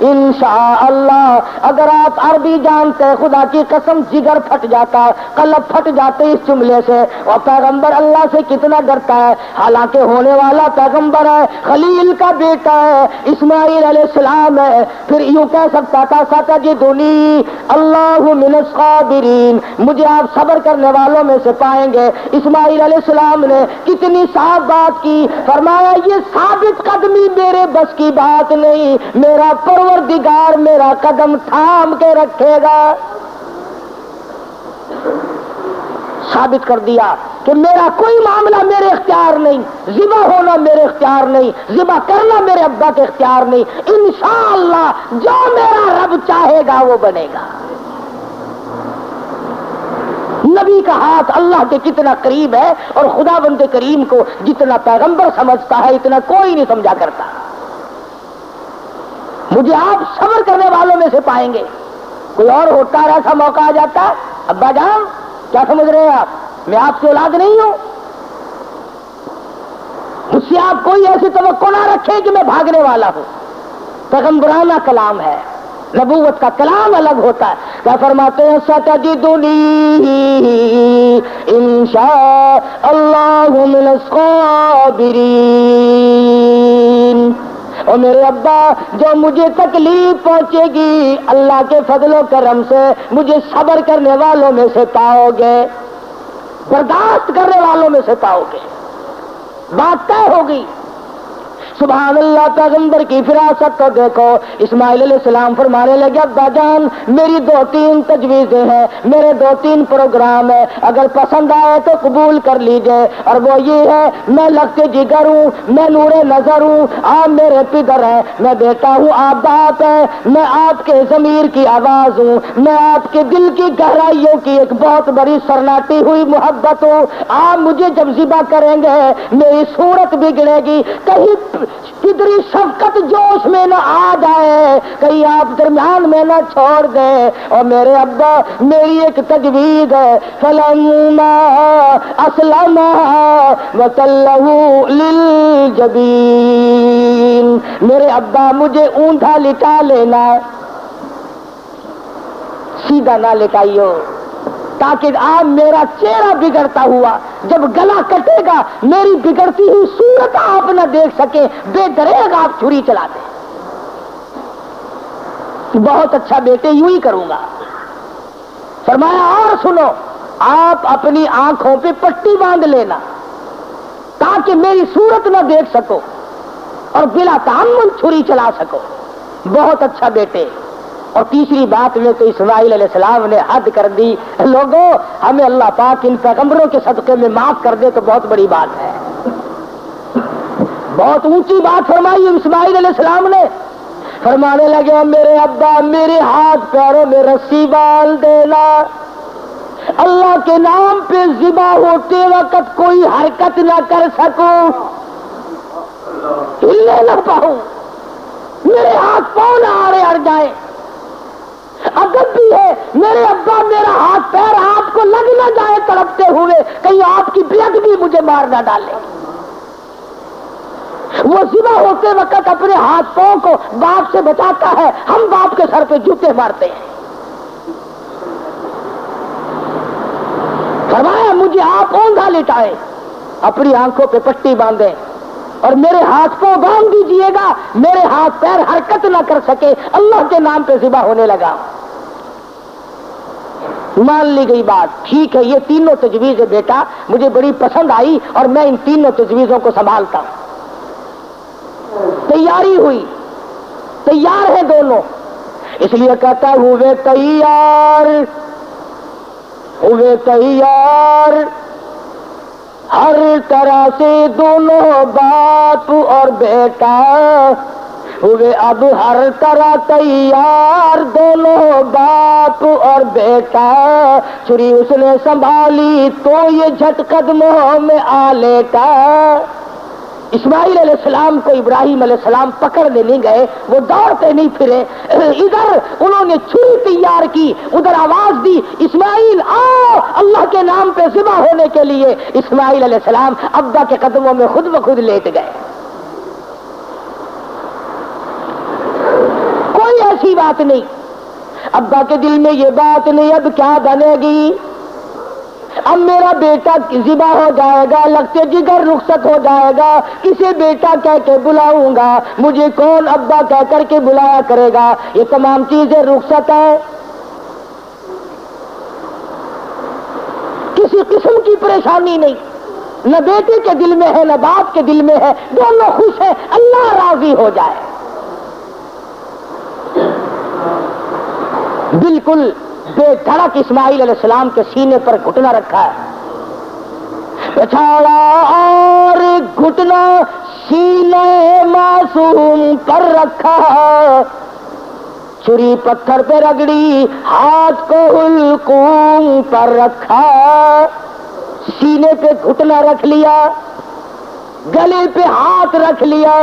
انشاءاللہ، اگر آپ عربی جانتے خدا کی قسم جگر پھٹ جاتا، قلب پھٹ جاتے اس جملے سے، اور پیغمبر اللہ سے کتنا ڈرتا ہے، حالانکہ ہونے والا پیغمبر ہے، خلیل کا بیٹا ہے، اسماعیل علیہ السلام ہے، پھر یوں کہہ سکتا تھا ستجدنی اللہ من الصابرین، مجھے آپ صبر کرنے والوں میں سے پائیں گے۔ اسماعیل علیہ السلام نے کتنی صاف بات کی، فرمایا یہ ثابت قدمی میرے بس کی بات نہیں، میرا پروردگار میرا قدم تھام کے رکھے گا۔ ثابت کر دیا کہ میرا کوئی معاملہ میرے اختیار نہیں، ذبح ہونا میرے اختیار نہیں، ذبح کرنا میرے ابا کے اختیار نہیں، انشاءاللہ جو میرا رب چاہے گا وہ بنے گا۔ نبی کا ہاتھ اللہ کے کتنا قریب ہے، اور خدا بند کریم کو جتنا پیغمبر سمجھتا ہے اتنا کوئی نہیں سمجھا کرتا۔ مجھے آپ صبر کرنے والوں میں سے پائیں گے۔ کوئی اور ہوتا ہے ایسا موقع آ جاتا، ابا جان کیا سمجھ رہے ہیں آپ، میں آپ سے اولاد نہیں ہوں، مجھ سے آپ کوئی ایسی توقع نہ رکھے کہ میں بھاگنے والا ہوں۔ پیغمبرانہ کلام ہے، نبوت کا کلام الگ ہوتا ہے۔ کیا فرماتے ہیں ستجدنی انشاء اللہ من الصابرین، اور میرے ابا جو مجھے تکلیف پہنچے گی اللہ کے فضل و کرم سے مجھے صبر کرنے والوں میں سے پاؤ گے، برداشت کرنے والوں میں سے پاؤ گے۔ بات طے ہوگی۔ سبحان اللہ، پیغمبر کی فراست کو دیکھو۔ اسماعیل علیہ السلام فرمانے لگے ابا جان میری 2-3 تجویزیں ہیں، میرے 2-3 پروگرام ہیں، اگر پسند آئے تو قبول کر لیجئے، اور وہ یہ ہے میں لگتے جگر ہوں، میں نور نظر ہوں، آپ میرے پدر ہیں، میں بیٹا ہوں، آپ باپ ہیں، میں آپ کے ضمیر کی آواز ہوں، میں آپ کے دل کی گہرائیوں کی ایک بہت بڑی سرناٹی ہوئی محبت ہوں۔ آپ مجھے جب ذبح کریں گے میری صورت بگڑے گی، کہیں پدری شفقت جوش میں نہ آ جائے، کہیں آپ درمیان میں نہ چھوڑ دیں۔ اور میرے ابا میری ایک تجویز ہے، فلما اسلم وتلہ للجبین، میرے ابا مجھے اونٹا لٹا لینا، سیدھا نہ لٹائیو، تاکہ آپ میرا چہرہ بگڑتا ہوا جب گلا کٹے گا میری بگڑتی ہوئی صورت آپ نہ دیکھ سکے، بے دریغ آپ چھری چلا دیں۔ بہت اچھا بیٹے، یوں ہی کروں گا۔ فرمایا اور سنو، آپ اپنی آنکھوں پہ پٹی باندھ لینا تاکہ میری صورت نہ دیکھ سکو اور بلا تعمل چھری چلا سکو۔ بہت اچھا بیٹے۔ اور تیسری بات میں تو اسماعیل علیہ السلام نے حد کر دی، لوگوں ہمیں اللہ پاک ان پیغمبروں کے صدقے میں معاف کر دے تو بہت بڑی بات ہے، بہت اونچی بات فرمائی اسماعیل علیہ السلام نے۔ فرمانے لگے میرے ابا میرے ہاتھ پیروں میں رسی ڈال دینا، اللہ کے نام پہ ذبح ہوتے وقت کوئی حرکت نہ کر سکوں، ہلنے نہ پاؤں، میرے ہاتھ پاؤں نہ آڑے اڑ جائیں۔ ادب بھی ہے میرے ابا میرا ہاتھ پیر آپ کو لگ نہ جائے تڑپتے ہوئے، کہیں آپ کی بیعت بھی مجھے مار نہ ڈالے۔ وہ ذبح ہوتے وقت اپنے ہاتھ پاؤں کو باپ سے بچاتا ہے، ہم باپ کے سر پہ جوتے مارتے ہیں۔ فرمایا مجھے آپ اونگھا لٹائے، اپنی آنکھوں پہ پٹی باندھیں اور میرے ہاتھ پاؤں باندھ دیجیے گا، میرے ہاتھ پیر حرکت نہ کر سکے، اللہ کے نام پہ ذبح ہونے لگا۔ مان لی گئی بات، ٹھیک ہے یہ تینوں تجویز ہے بیٹا، مجھے بڑی پسند آئی اور میں ان تینوں تجویزوں کو سنبھالتا ہوں۔ تیاری ہوئی، تیار ہیں دونوں، اس لیے کہتا ہوئے تیار، ہوئے تیار ہر طرح سے دونوں باپ اور بیٹا، ہوئے اب ہر طرح تیار دونوں باپ اور بیٹا، چھری اس نے سنبھالی تو یہ جھٹ قدموں میں آ لیٹا۔ اسماعیل علیہ السلام کو ابراہیم علیہ السلام پکڑنے نہیں گئے، وہ دوڑتے نہیں پھرے، ادھر انہوں نے چھری تیار کی، ادھر آواز دی اسماعیل آؤ اللہ کے نام پہ ذبح ہونے کے لیے۔ اسماعیل علیہ السلام ابا کے قدموں میں خود بخود لیٹ گئے۔ کوئی ایسی بات نہیں، ابا کے دل میں یہ بات نہیں اب کیا بنے گی، اب میرا بیٹا ذبح ہو جائے گا، لگتے جگر رخصت ہو جائے گا، کسے بیٹا کہہ کے بلاؤں گا، مجھے کون ابا کہہ کر کے بلایا کرے گا، یہ تمام چیزیں رخصت ہے، کسی قسم کی پریشانی نہیں، نہ بیٹے کے دل میں ہے نہ باپ کے دل میں ہے، دونوں خوش ہیں، اللہ راضی ہو جائے۔ بالکل بے دھڑک اسماعیل علیہ السلام کے سینے پر گھٹنا رکھا ہے، پچھاڑا اور گھٹنا سینے معصوم پر رکھا، چھری پتھر پہ رگڑی ہاتھ کو حلقوم پر رکھا، سینے پہ گھٹنا رکھ لیا، گلے پہ ہاتھ رکھ لیا،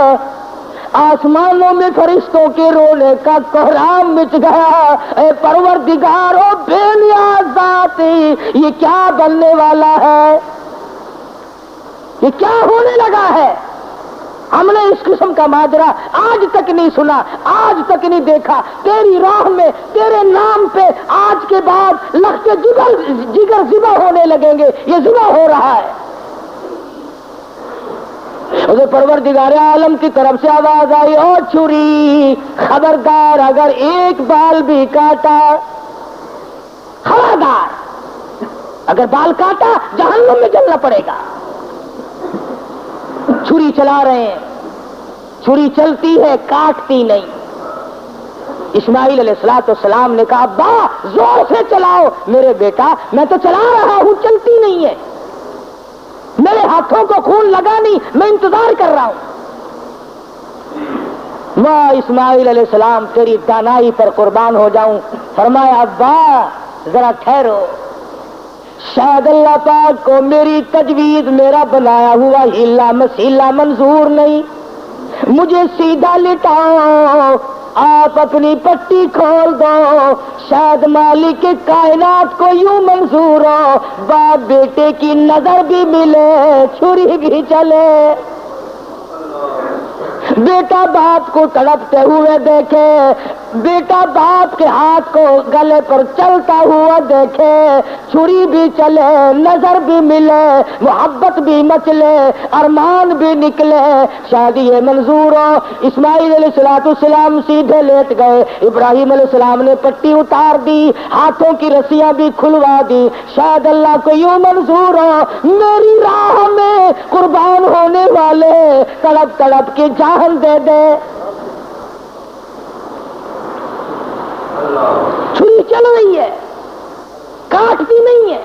آسمانوں میں فرشتوں کے رونے کا کوہرام مچ گیا، اے پروردگارو بے نیاز ذاتی یہ کیا بننے والا ہے، یہ کیا ہونے لگا ہے، ہم نے اس قسم کا ماجرا آج تک نہیں سنا، آج تک نہیں دیکھا، تیری راہ میں تیرے نام پہ آج کے بعد لخت جگر ذبح ہونے لگیں گے، یہ ذبح ہو رہا ہے۔ اسے پروردگار عالم کی طرف سے آواز آئی، او چھری خبردار اگر ایک بال بھی کاٹا، خبردار اگر بال کاٹا جہنم میں جلنا پڑے گا۔ چھری چلا رہے ہیں، چھری چلتی ہے کاٹتی نہیں۔ اسماعیل علیہ السلام نے کہا ابا زور سے چلاؤ، میرے بیٹا میں تو چلا رہا ہوں چلتی نہیں ہے، میرے ہاتھوں کو خون لگا نہیں، میں انتظار کر رہا ہوں۔ واہ اسماعیل علیہ السلام تیری دانائی پر قربان ہو جاؤں، فرمایا ابا ذرا ٹھہرو، شاید اللہ پاک کو میری تجویز میرا بنایا ہوا ہیلا مسیلا منظور نہیں، مجھے سیدھا لٹاؤ، آپ اپنی پٹی کھول دو، شاید مالک کائنات کو یوں منظور ہو، باپ بیٹے کی نظر بھی ملے، چھری بھی چلے۔ بیٹا باپ کو تڑپتے ہوئے دیکھے، بیٹا باپ کے ہاتھ کو گلے پر چلتا ہوا دیکھے، چھری بھی چلے، نظر بھی ملے، محبت بھی مچلے، ارمان بھی نکلے، شادی منظور ہو۔ اسماعیل علیہ السلام سیدھے لیٹ گئے، ابراہیم علیہ السلام نے پٹی اتار دی، ہاتھوں کی رسیاں بھی کھلوا دی، شاید اللہ کو یوں منظور ہو میری راہ میں قربان ہونے والے تڑپ تڑپ کے جان دے دے۔ چھری چل رہی ہے، کاٹتی نہیں ہے،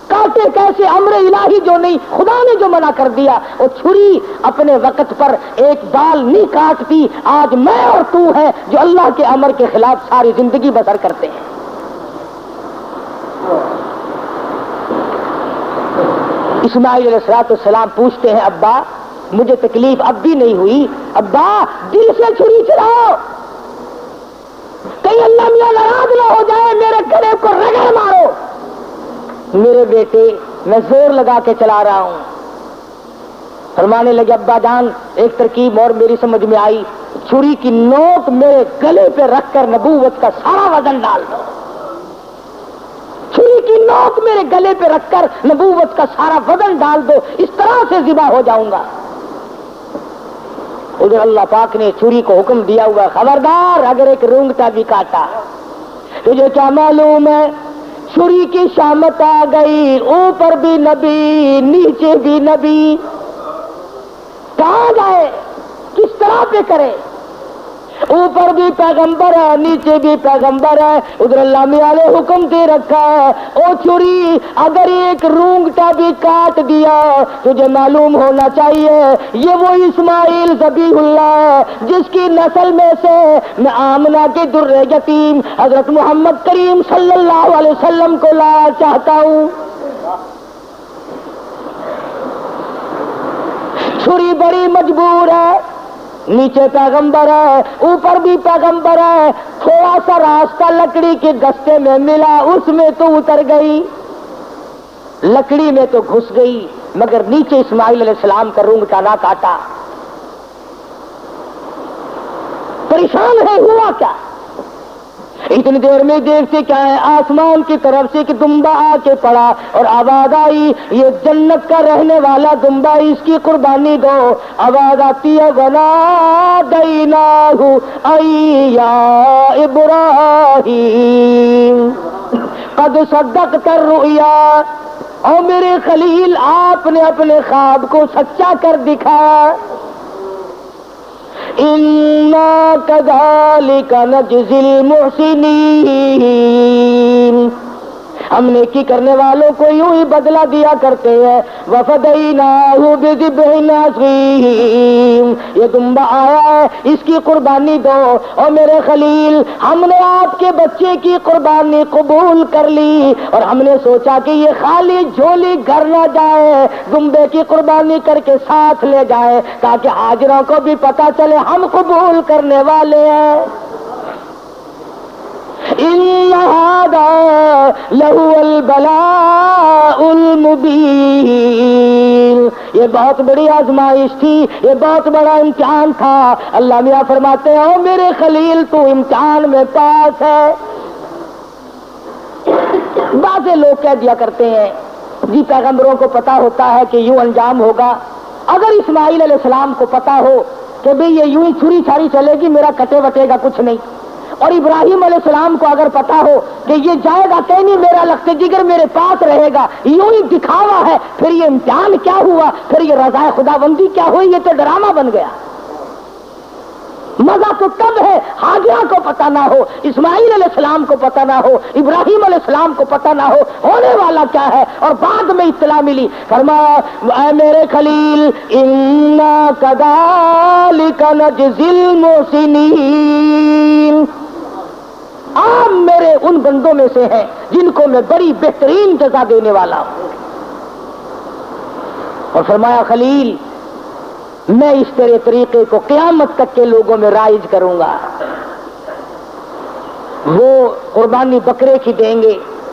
کاٹے کیسے؟ امر الہی جو نہیں، خدا نے جو منع کر دیا، وہ چھری اپنے وقت پر ایک بال نہیں کاٹتی۔ آج میں اور تو ہیں جو اللہ کے امر کے خلاف ساری زندگی بسر کرتے ہیں۔ اسماعیل علیہ السلام پوچھتے ہیں، ابا مجھے تکلیف اب بھی نہیں ہوئی، ابا دل سے چھری چلاؤ، کہیں اللہ میاں ناراض نہ ہو جائے، میرے گلے کو رگڑ مارو۔ میرے بیٹے میں زور لگا کے چلا رہا ہوں۔ فرمانے لگے، ابا جان ایک ترکیب اور میری سمجھ میں آئی، چھری کی نوک میرے گلے پہ رکھ کر نبوت کا سارا وزن ڈال دو، چھری کی نوک میرے گلے پہ رکھ کر نبوت کا سارا وزن ڈال دو، اس طرح سے ذبح ہو جاؤں گا۔ ادھر اللہ پاک نے چھری کو حکم دیا ہوا، خبردار اگر ایک رونگٹا بھی کاٹا، تجھے کیا معلوم ہے چھری کی شامت آ گئی، اوپر بھی نبی نیچے بھی نبی، کہاں جائے کس طرح پہ کرے؟ اوپر بھی پیغمبر ہے، نیچے بھی پیغمبر ہے، ادھر اللہ میاں نے حکم دے رکھا ہے، او چھری اگر ایک رونگٹا بھی کاٹ دیا تجھے معلوم ہونا چاہیے یہ وہ اسماعیل ذبیح اللہ ہے جس کی نسل میں سے میں آمنہ کے در یتیم حضرت محمد کریم صلی اللہ علیہ وسلم کو لانا چاہتا ہوں۔ چھری بڑی مجبور ہے، نیچے پیغمبر ہے، اوپر بھی پیغمبر ہے، تھوڑا سا راستہ لکڑی کے گستے میں ملا، اس میں تو اتر گئی، لکڑی میں تو گھس گئی، مگر نیچے اسماعیل علیہ السلام کا رونگٹا نہ کاٹا۔ پریشان ہے، ہوا کیا؟ اتنی دیر میں دیکھتے کیا ہے، آسمان کی طرف سے ایک دمبا آ کے پڑا اور آواز آئی، یہ جنت کا رہنے والا دمبا، اس کی قربانی دو۔ آواز آتی ہے، وَنَادَيْنَاهُ أَيْ يَا إِبْرَاهِيمُ قَدْ صَدَّقْتَ الرُّؤْيَا، اور میرے خلیل آپ نے اپنے خواب کو سچا کر دکھایا۔ اِنَّا كَذَلِكَ نَجْزِي الْمُحْسِنِينَ، ہم نیکی کرنے والوں کو یوں ہی بدلہ دیا کرتے ہیں۔ وَفَدَيْنَاهُ بِذِبْحٍ عَظِيمٍ، یہ دمبا آیا ہے، اس کی قربانی دو۔ اور میرے خلیل ہم نے آپ کے بچے کی قربانی قبول کر لی، اور ہم نے سوچا کہ یہ خالی جھولی گھر نہ جائے، دمبے کی قربانی کر کے ساتھ لے جائے تاکہ حاضروں کو بھی پتا چلے ہم قبول کرنے والے ہیں۔ إِنَّ هَذَا لَهُوَ الْبَلَاءُ الْمُبِينُ، یہ بہت بڑی آزمائش تھی، یہ بہت بڑا امتحان تھا۔ اللہ میاں فرماتے ہیں، او میرے خلیل تو امتحان میں پاس ہے۔ بعض لوگ کہہ دیا کرتے ہیں، جی پیغمبروں کو پتا ہوتا ہے کہ یوں انجام ہوگا۔ اگر اسماعیل علیہ السلام کو پتا ہو کہ بھئی یہ یوں ہی چھری چھاری چلے گی، میرا کٹے وٹے گا کچھ نہیں، اور ابراہیم علیہ السلام کو اگر پتا ہو کہ یہ جائے گا کہیں نہیں، میرا لخت جگر میرے پاس رہے گا، یوں ہی دکھاوا ہے، پھر یہ امتحان کیا ہوا؟ پھر یہ رضا خداوندی کیا ہوئی؟ یہ تو ڈرامہ بن گیا۔ مزہ تو تب ہے حاجرہ کو پتا نہ ہو، اسماعیل علیہ السلام کو پتا نہ ہو، ابراہیم علیہ السلام کو پتا نہ ہو ہونے والا کیا ہے، اور بعد میں اطلاع ملی۔ فرمایا، اے میرے خلیل، اِنَّا كَذَلِكَ نَجْزِي الْمُحْسِنِينَ، آپ میرے ان بندوں میں سے ہیں جن کو میں بڑی بہترین جزا دینے والا ہوں۔ اور فرمایا، خلیل میں اس تیرے طریقے کو قیامت تک کے لوگوں میں رائج کروں گا۔ وہ قربانی بکرے کی دیں گے،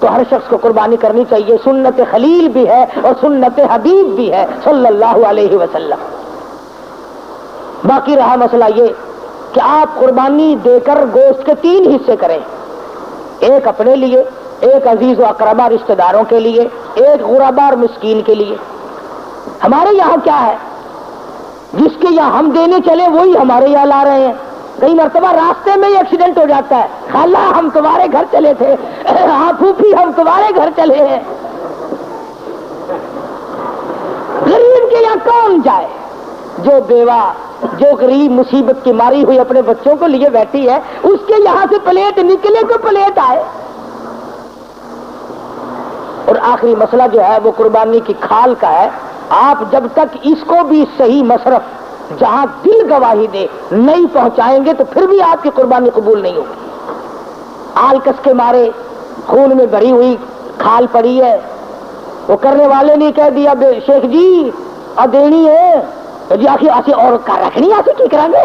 تو ہر شخص کو قربانی کرنی چاہیے. سنت خلیل بھی ہے اور سنت حبیب بھی ہے صلی اللہ علیہ وسلم. باقی رہا مسئلہ یہ کہ آپ قربانی دے کر گوشت کے 3 حصے کریں. ایک اپنے لیے, ایک عزیز و اقربا رشتہ داروں کے لیے, ایک غربا اور مسکین کے لیے. ہمارے یہاں کیا ہے, جس کے یہاں ہم دینے چلے وہی ہمارے یہاں لا رہے ہیں. کئی مرتبہ راستے میں ہی ایکسیڈنٹ ہو جاتا ہے, خالہ ہم تمہارے گھر چلے تھے, ہاں پھوپھی ہم تمہارے گھر چلے ہیں. غریب کے یہاں کون جائے؟ جو بیوہ, جو غریب مصیبت کی ماری ہوئی اپنے بچوں کو لیے بیٹھی ہے, اس کے یہاں سے پلیٹ نکلے تو پلیٹ آئے. اور آخری مسئلہ جو ہے وہ قربانی کی کھال کا ہے. آپ جب تک اس کو بھی صحیح مصرف جہاں دل گواہی دے نہیں پہنچائیں گے تو پھر بھی آپ کی قربانی قبول نہیں ہوگی. آلکس کے مارے خون میں بھری ہوئی کھال پڑی ہے, وہ کرنے والے نے کہہ دیا شیخ جی دینی ہے جی, آخر ایسی اور رکھنی ایسی کی کریں گے,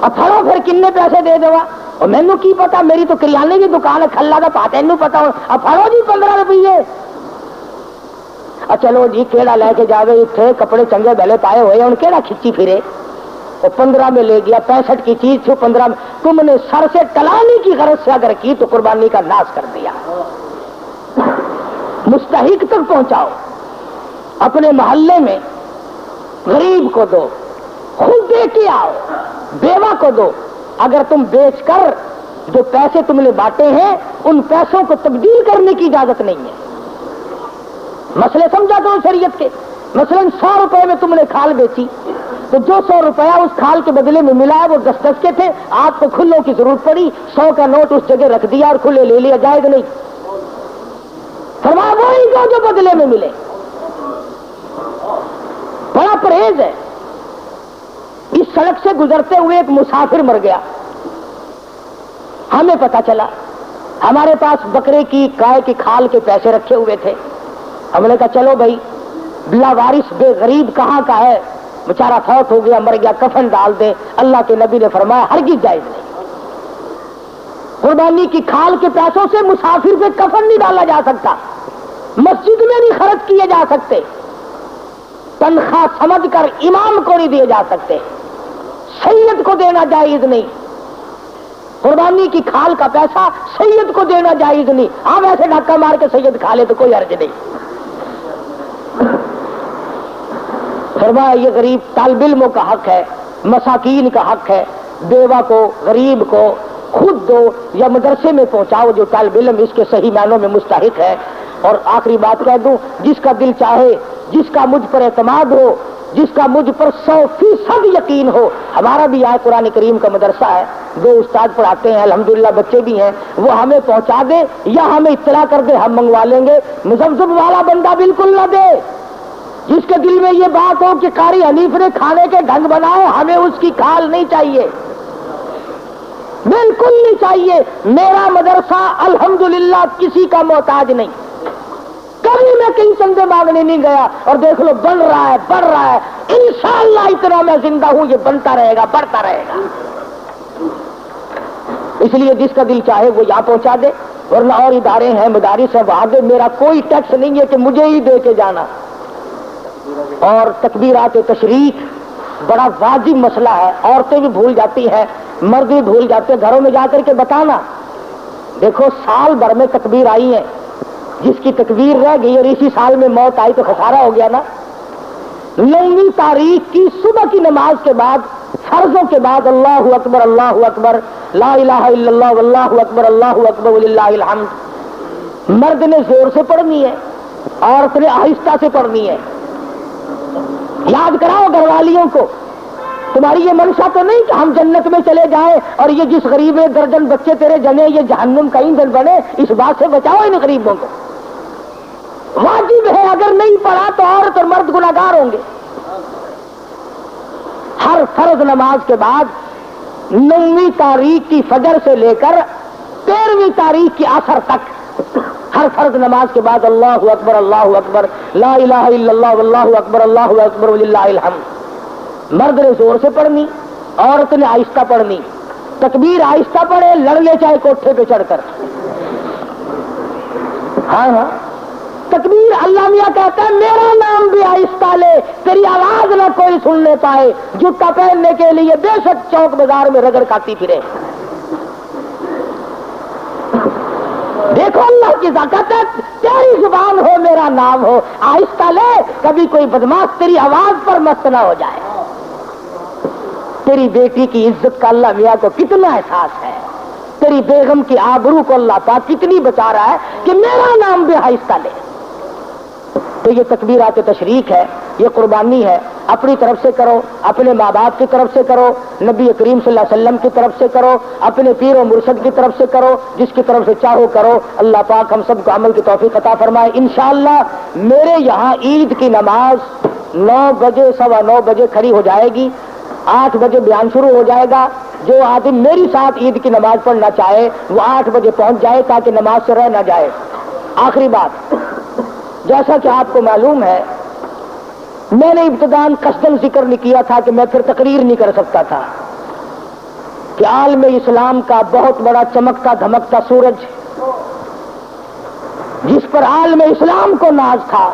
اب پھڑو پھر کنے پیسے دے دو. اور مینو کی پتا, میری تو کریانے کی دکان ہے, کھلا کا پاتا ہے پتا ہو. اب پھڑو جی 15 روپیے. چلو جی کیڑا لے کے جاوے, اتنے کپڑے چنگے بہلے پائے ہوئے ہیں, کیڑا کھچی پھرے. وہ 15 میں لے گیا, 65 کی چیز تھی 15 میں. تم نے سر سے ٹلانے کی غرض سے اگر کی تو قربانی کا ناش کر دیا. مستحق تک پہنچاؤ. اپنے محلے میں غریب کو دو, خود دے کے آؤ, بیوہ کو دو. اگر تم بیچ کر جو پیسے تم نے بانٹے ہیں ان پیسوں کو تبدیل کرنے کی اجازت نہیں ہے. مسئلے سمجھا کرو شریعت کے. مثلا 100 روپے میں تم نے کھال بیچی تو جو 100 روپیہ اس کھال کے بدلے میں ملا ہے وہ 10 کے تھے. آپ کو کھلوں کی ضرورت پڑی, 100 کا نوٹ اس جگہ رکھ دیا اور کھلے لے لیا, جائز نہیں. فرمایا وہی دو جو بدلے میں ملے. بڑا پرہیز ہے. اس سڑک سے گزرتے ہوئے ایک مسافر مر گیا. ہمیں پتا چلا, ہمارے پاس بکرے کی گائے کی کھال کے پیسے رکھے ہوئے تھے. ہم نے کہا چلو بھائی, بلا وارث بے غریب کہاں کا ہے, بیچارہ فوت ہو گیا, مر گیا, کفن ڈال دیں. اللہ کے نبی نے فرمایا ہرگز جائز نہیں. قربانی کی کھال کے پیسوں سے مسافر پہ کفن نہیں ڈالا جا سکتا, مسجد میں نہیں خرچ کیے جا سکتے, تنخواہ سمجھ کر امام کو نہیں دیے جا سکتے, سید کو دینا جائز نہیں. قربانی کی کھال کا پیسہ سید کو دینا جائز نہیں. ہاں ویسے ڈھکا مار کے سید کھا لے تو کوئی حرج نہیں. فرمایا یہ غریب طالب علموں کا حق ہے, مساکین کا حق ہے. بیوہ کو, غریب کو خود دو یا مدرسے میں پہنچاؤ جو طالب علم اس کے صحیح معنوں میں مستحق ہے. اور آخری بات کہہ دوں, جس کا دل چاہے, جس کا مجھ پر اعتماد ہو, جس کا مجھ پر 100% یقین ہو. ہمارا بھی یہاں قرآن کریم کا مدرسہ ہے, 2 استاد پڑھاتے ہیں, الحمدللہ بچے بھی ہیں. وہ ہمیں پہنچا دے یا ہمیں اطلاع کر دے, ہم منگوا لیں گے. مزمزم والا بندہ بالکل نہ دے. جس کے دل میں یہ بات ہو کہ قاری حنیف نے کھانے کے ڈھنگ بنائے, ہمیں اس کی کھال نہیں چاہیے, بالکل نہیں چاہیے. میرا مدرسہ الحمدللہ کسی کا محتاج نہیں. کبھی میں کہیں چندے مانگنے نہیں گیا. اور دیکھ لو بن رہا ہے, بڑھ رہا ہے. انشاءاللہ اتنا میں زندہ ہوں, یہ بنتا رہے گا, بڑھتا رہے گا. اس لیے جس کا دل چاہے وہ یہاں پہنچا دے, ورنہ اور ادارے ہیں, مدارس ہیں, وہاں دے. میرا کوئی ٹیکس نہیں ہے کہ مجھے ہی دے کے جانا. اور تکبیرات تشریق بڑا واجب مسئلہ ہے. عورتیں بھی بھول جاتی ہیں, مرد بھی بھول جاتے ہیں. گھروں میں جا کر کے بتانا, دیکھو سال بھر میں تکبیر آئی ہے, جس کی تکبیر رہ گئی اور اسی سال میں موت آئی تو خسارہ ہو گیا نا. 9ویں تاریخ کی صبح کی نماز کے بعد, فرضوں کے بعد اللہ اکبر اللہ اکبر لا الہ الا اللہ واللہ اکبر اللہ اکبر وللہ الحمد. مرد نے زور سے پڑھنی ہے, عورت نے آہستہ سے پڑھنی ہے. یاد کراؤ گھر والیوں کو, تمہاری یہ منشا تو نہیں کہ ہم جنت میں چلے جائیں اور یہ جس غریب 1 بچے تیرے جنے یہ جہنم کا ایندھن بنے. اس بات سے بچاؤ ان غریبوں کو. واجب ہے, اگر نہیں پڑھا تو عورت اور مرد گناہگار ہوں گے. ہر فرض نماز کے بعد 9ویں تاریخ کی فجر سے لے کر 13ویں تاریخ کی عصر تک, ہر فرض نماز کے بعد اللہ اکبر لا الہ الا اللہ واللہ اکبر اللہ اکبر وللہ الحمد. مرد نے زور سے پڑھنی, عورت نے آہستہ پڑھنی. تکبیر آہستہ پڑھے, لڑ لے چاہے کوٹھے پہ چڑھ کر. ہاں ہاں تکبیر اللہ میاں کہتا ہے میرا نام بھی آہستہ لے، تیری آواز نہ کوئی سننے پائے، جوتا پہننے کے لیے بے شک چوک بازار میں رگڑ کھاتی پھرے۔ دیکھو اللہ کی طاقت ہے، تیری زبان ہو میرا نام ہو، آہستہ لے، کبھی کوئی بدماش تیری آواز پر مست نہ ہو جائے۔ تیری بیٹی کی عزت کا اللہ میاں کو کتنا احساس ہے، تیری بیگم کی آبرو کو اللہ پاک کتنی بچا رہا ہے کہ میرا نام بھی آہستہ لے۔ تو یہ تکبیرات تشریق ہے، یہ قربانی ہے، اپنی طرف سے کرو، اپنے ماں باپ کی طرف سے کرو، نبی کریم صلی اللہ علیہ وسلم کی طرف سے کرو، اپنے پیر و مرشد کی طرف سے کرو، جس کی طرف سے چاہو کرو۔ اللہ پاک ہم سب کو عمل کی توفیق عطا فرمائے۔ انشاءاللہ میرے یہاں عید کی نماز 9 بجے 9:15 بجے کھڑی ہو جائے گی، 8 بجے بیان شروع ہو جائے گا۔ جو آدمی میری ساتھ عید کی نماز پڑھنا چاہے وہ 8 بجے پہنچ جائے تاکہ نماز سے رہ نہ جائے۔ آخری بات، جیسا کہ آپ کو معلوم ہے میں نے ابتداً قصداً ذکر نہیں کیا تھا کہ میں پھر تقریر نہیں کر سکتا تھا کہ عالم اسلام کا بہت بڑا چمکتا دھمکتا سورج جس پر عالم اسلام کو ناز تھا،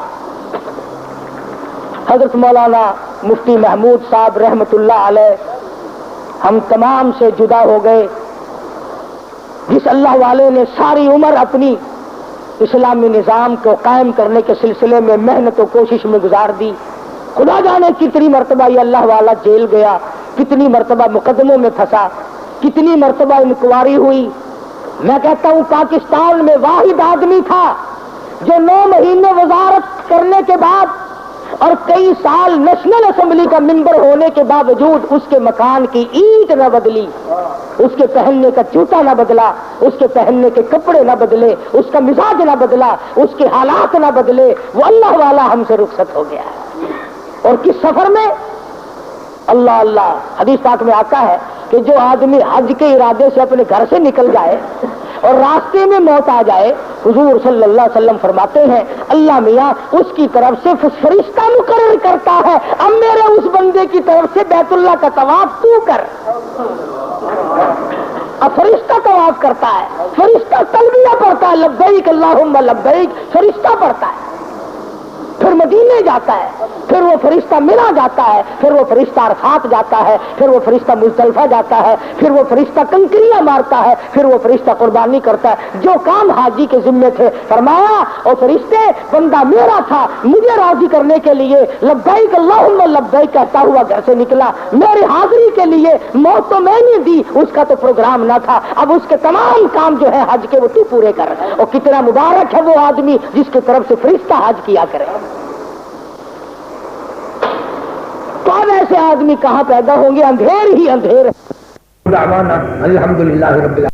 حضرت مولانا مفتی محمود صاحب رحمت اللہ علیہ ہم تمام سے جدا ہو گئے، جس اللہ والے نے ساری عمر اپنی اسلامی نظام کو قائم کرنے کے سلسلے میں محنت و کوشش میں گزار دی۔ خدا جانے کتنی مرتبہ یہ اللہ والا جیل گیا، کتنی مرتبہ مقدموں میں پھنسا، کتنی مرتبہ انکوائری ہوئی۔ میں کہتا ہوں پاکستان میں واحد آدمی تھا جو 9 مہینے وزارت کرنے کے بعد اور کئی سال نیشنل اسمبلی کا ممبر ہونے کے باوجود اس کے مکان کی اینٹ نہ بدلی، اس کے پہننے کا جوتا نہ بدلا، اس کے پہننے کے کپڑے نہ بدلے، اس کا مزاج نہ بدلا، اس کے حالات نہ بدلے، وہ اللہ والا ہم سے رخصت ہو گیا ہے۔ اور کس سفر میں؟ اللہ اللہ، حدیث پاک میں آتا ہے کہ جو آدمی حج کے ارادے سے اپنے گھر سے نکل جائے اور راستے میں موت آ جائے، حضور صلی اللہ علیہ وسلم فرماتے ہیں اللہ میاں اس کی طرف سے فرشتہ مقرر کرتا ہے، اب میرے اس بندے کی طرف سے بیت اللہ کا طواف تو کر۔ اب فرشتہ طواف کرتا ہے، فرشتہ تلبیہ پڑھتا ہے، لبیک اللہم لبیک، فرشتہ پڑھتا ہے، پھر مدینے جاتا ہے، پھر وہ فرشتہ منا جاتا ہے، پھر وہ فرشتہ عرفات جاتا ہے، پھر وہ فرشتہ مزدلفہ جاتا ہے، پھر وہ فرشتہ کنکریاں مارتا ہے، پھر وہ فرشتہ قربانی کرتا ہے۔ جو کام حاجی کے ذمے تھے فرمایا اور فرشتے بندہ میرا تھا، مجھے راضی کرنے کے لیے لبیک اللہم لبیک کہتا ہوا گھر سے نکلا، میری حاضری کے لیے موت تو میں نے دی، اس کا تو پروگرام نہ تھا، اب اس کے تمام کام جو ہے حج کے وہ تو پورے کر۔ اور کتنا مبارک ہے وہ آدمی جس کی طرف سے فرشتہ حج کیا کرے۔ تو اب ایسے آدمی کہاں پیدا ہوں گے؟ اندھیر ہی اندھیر۔ الحمدللہ رب العالمین۔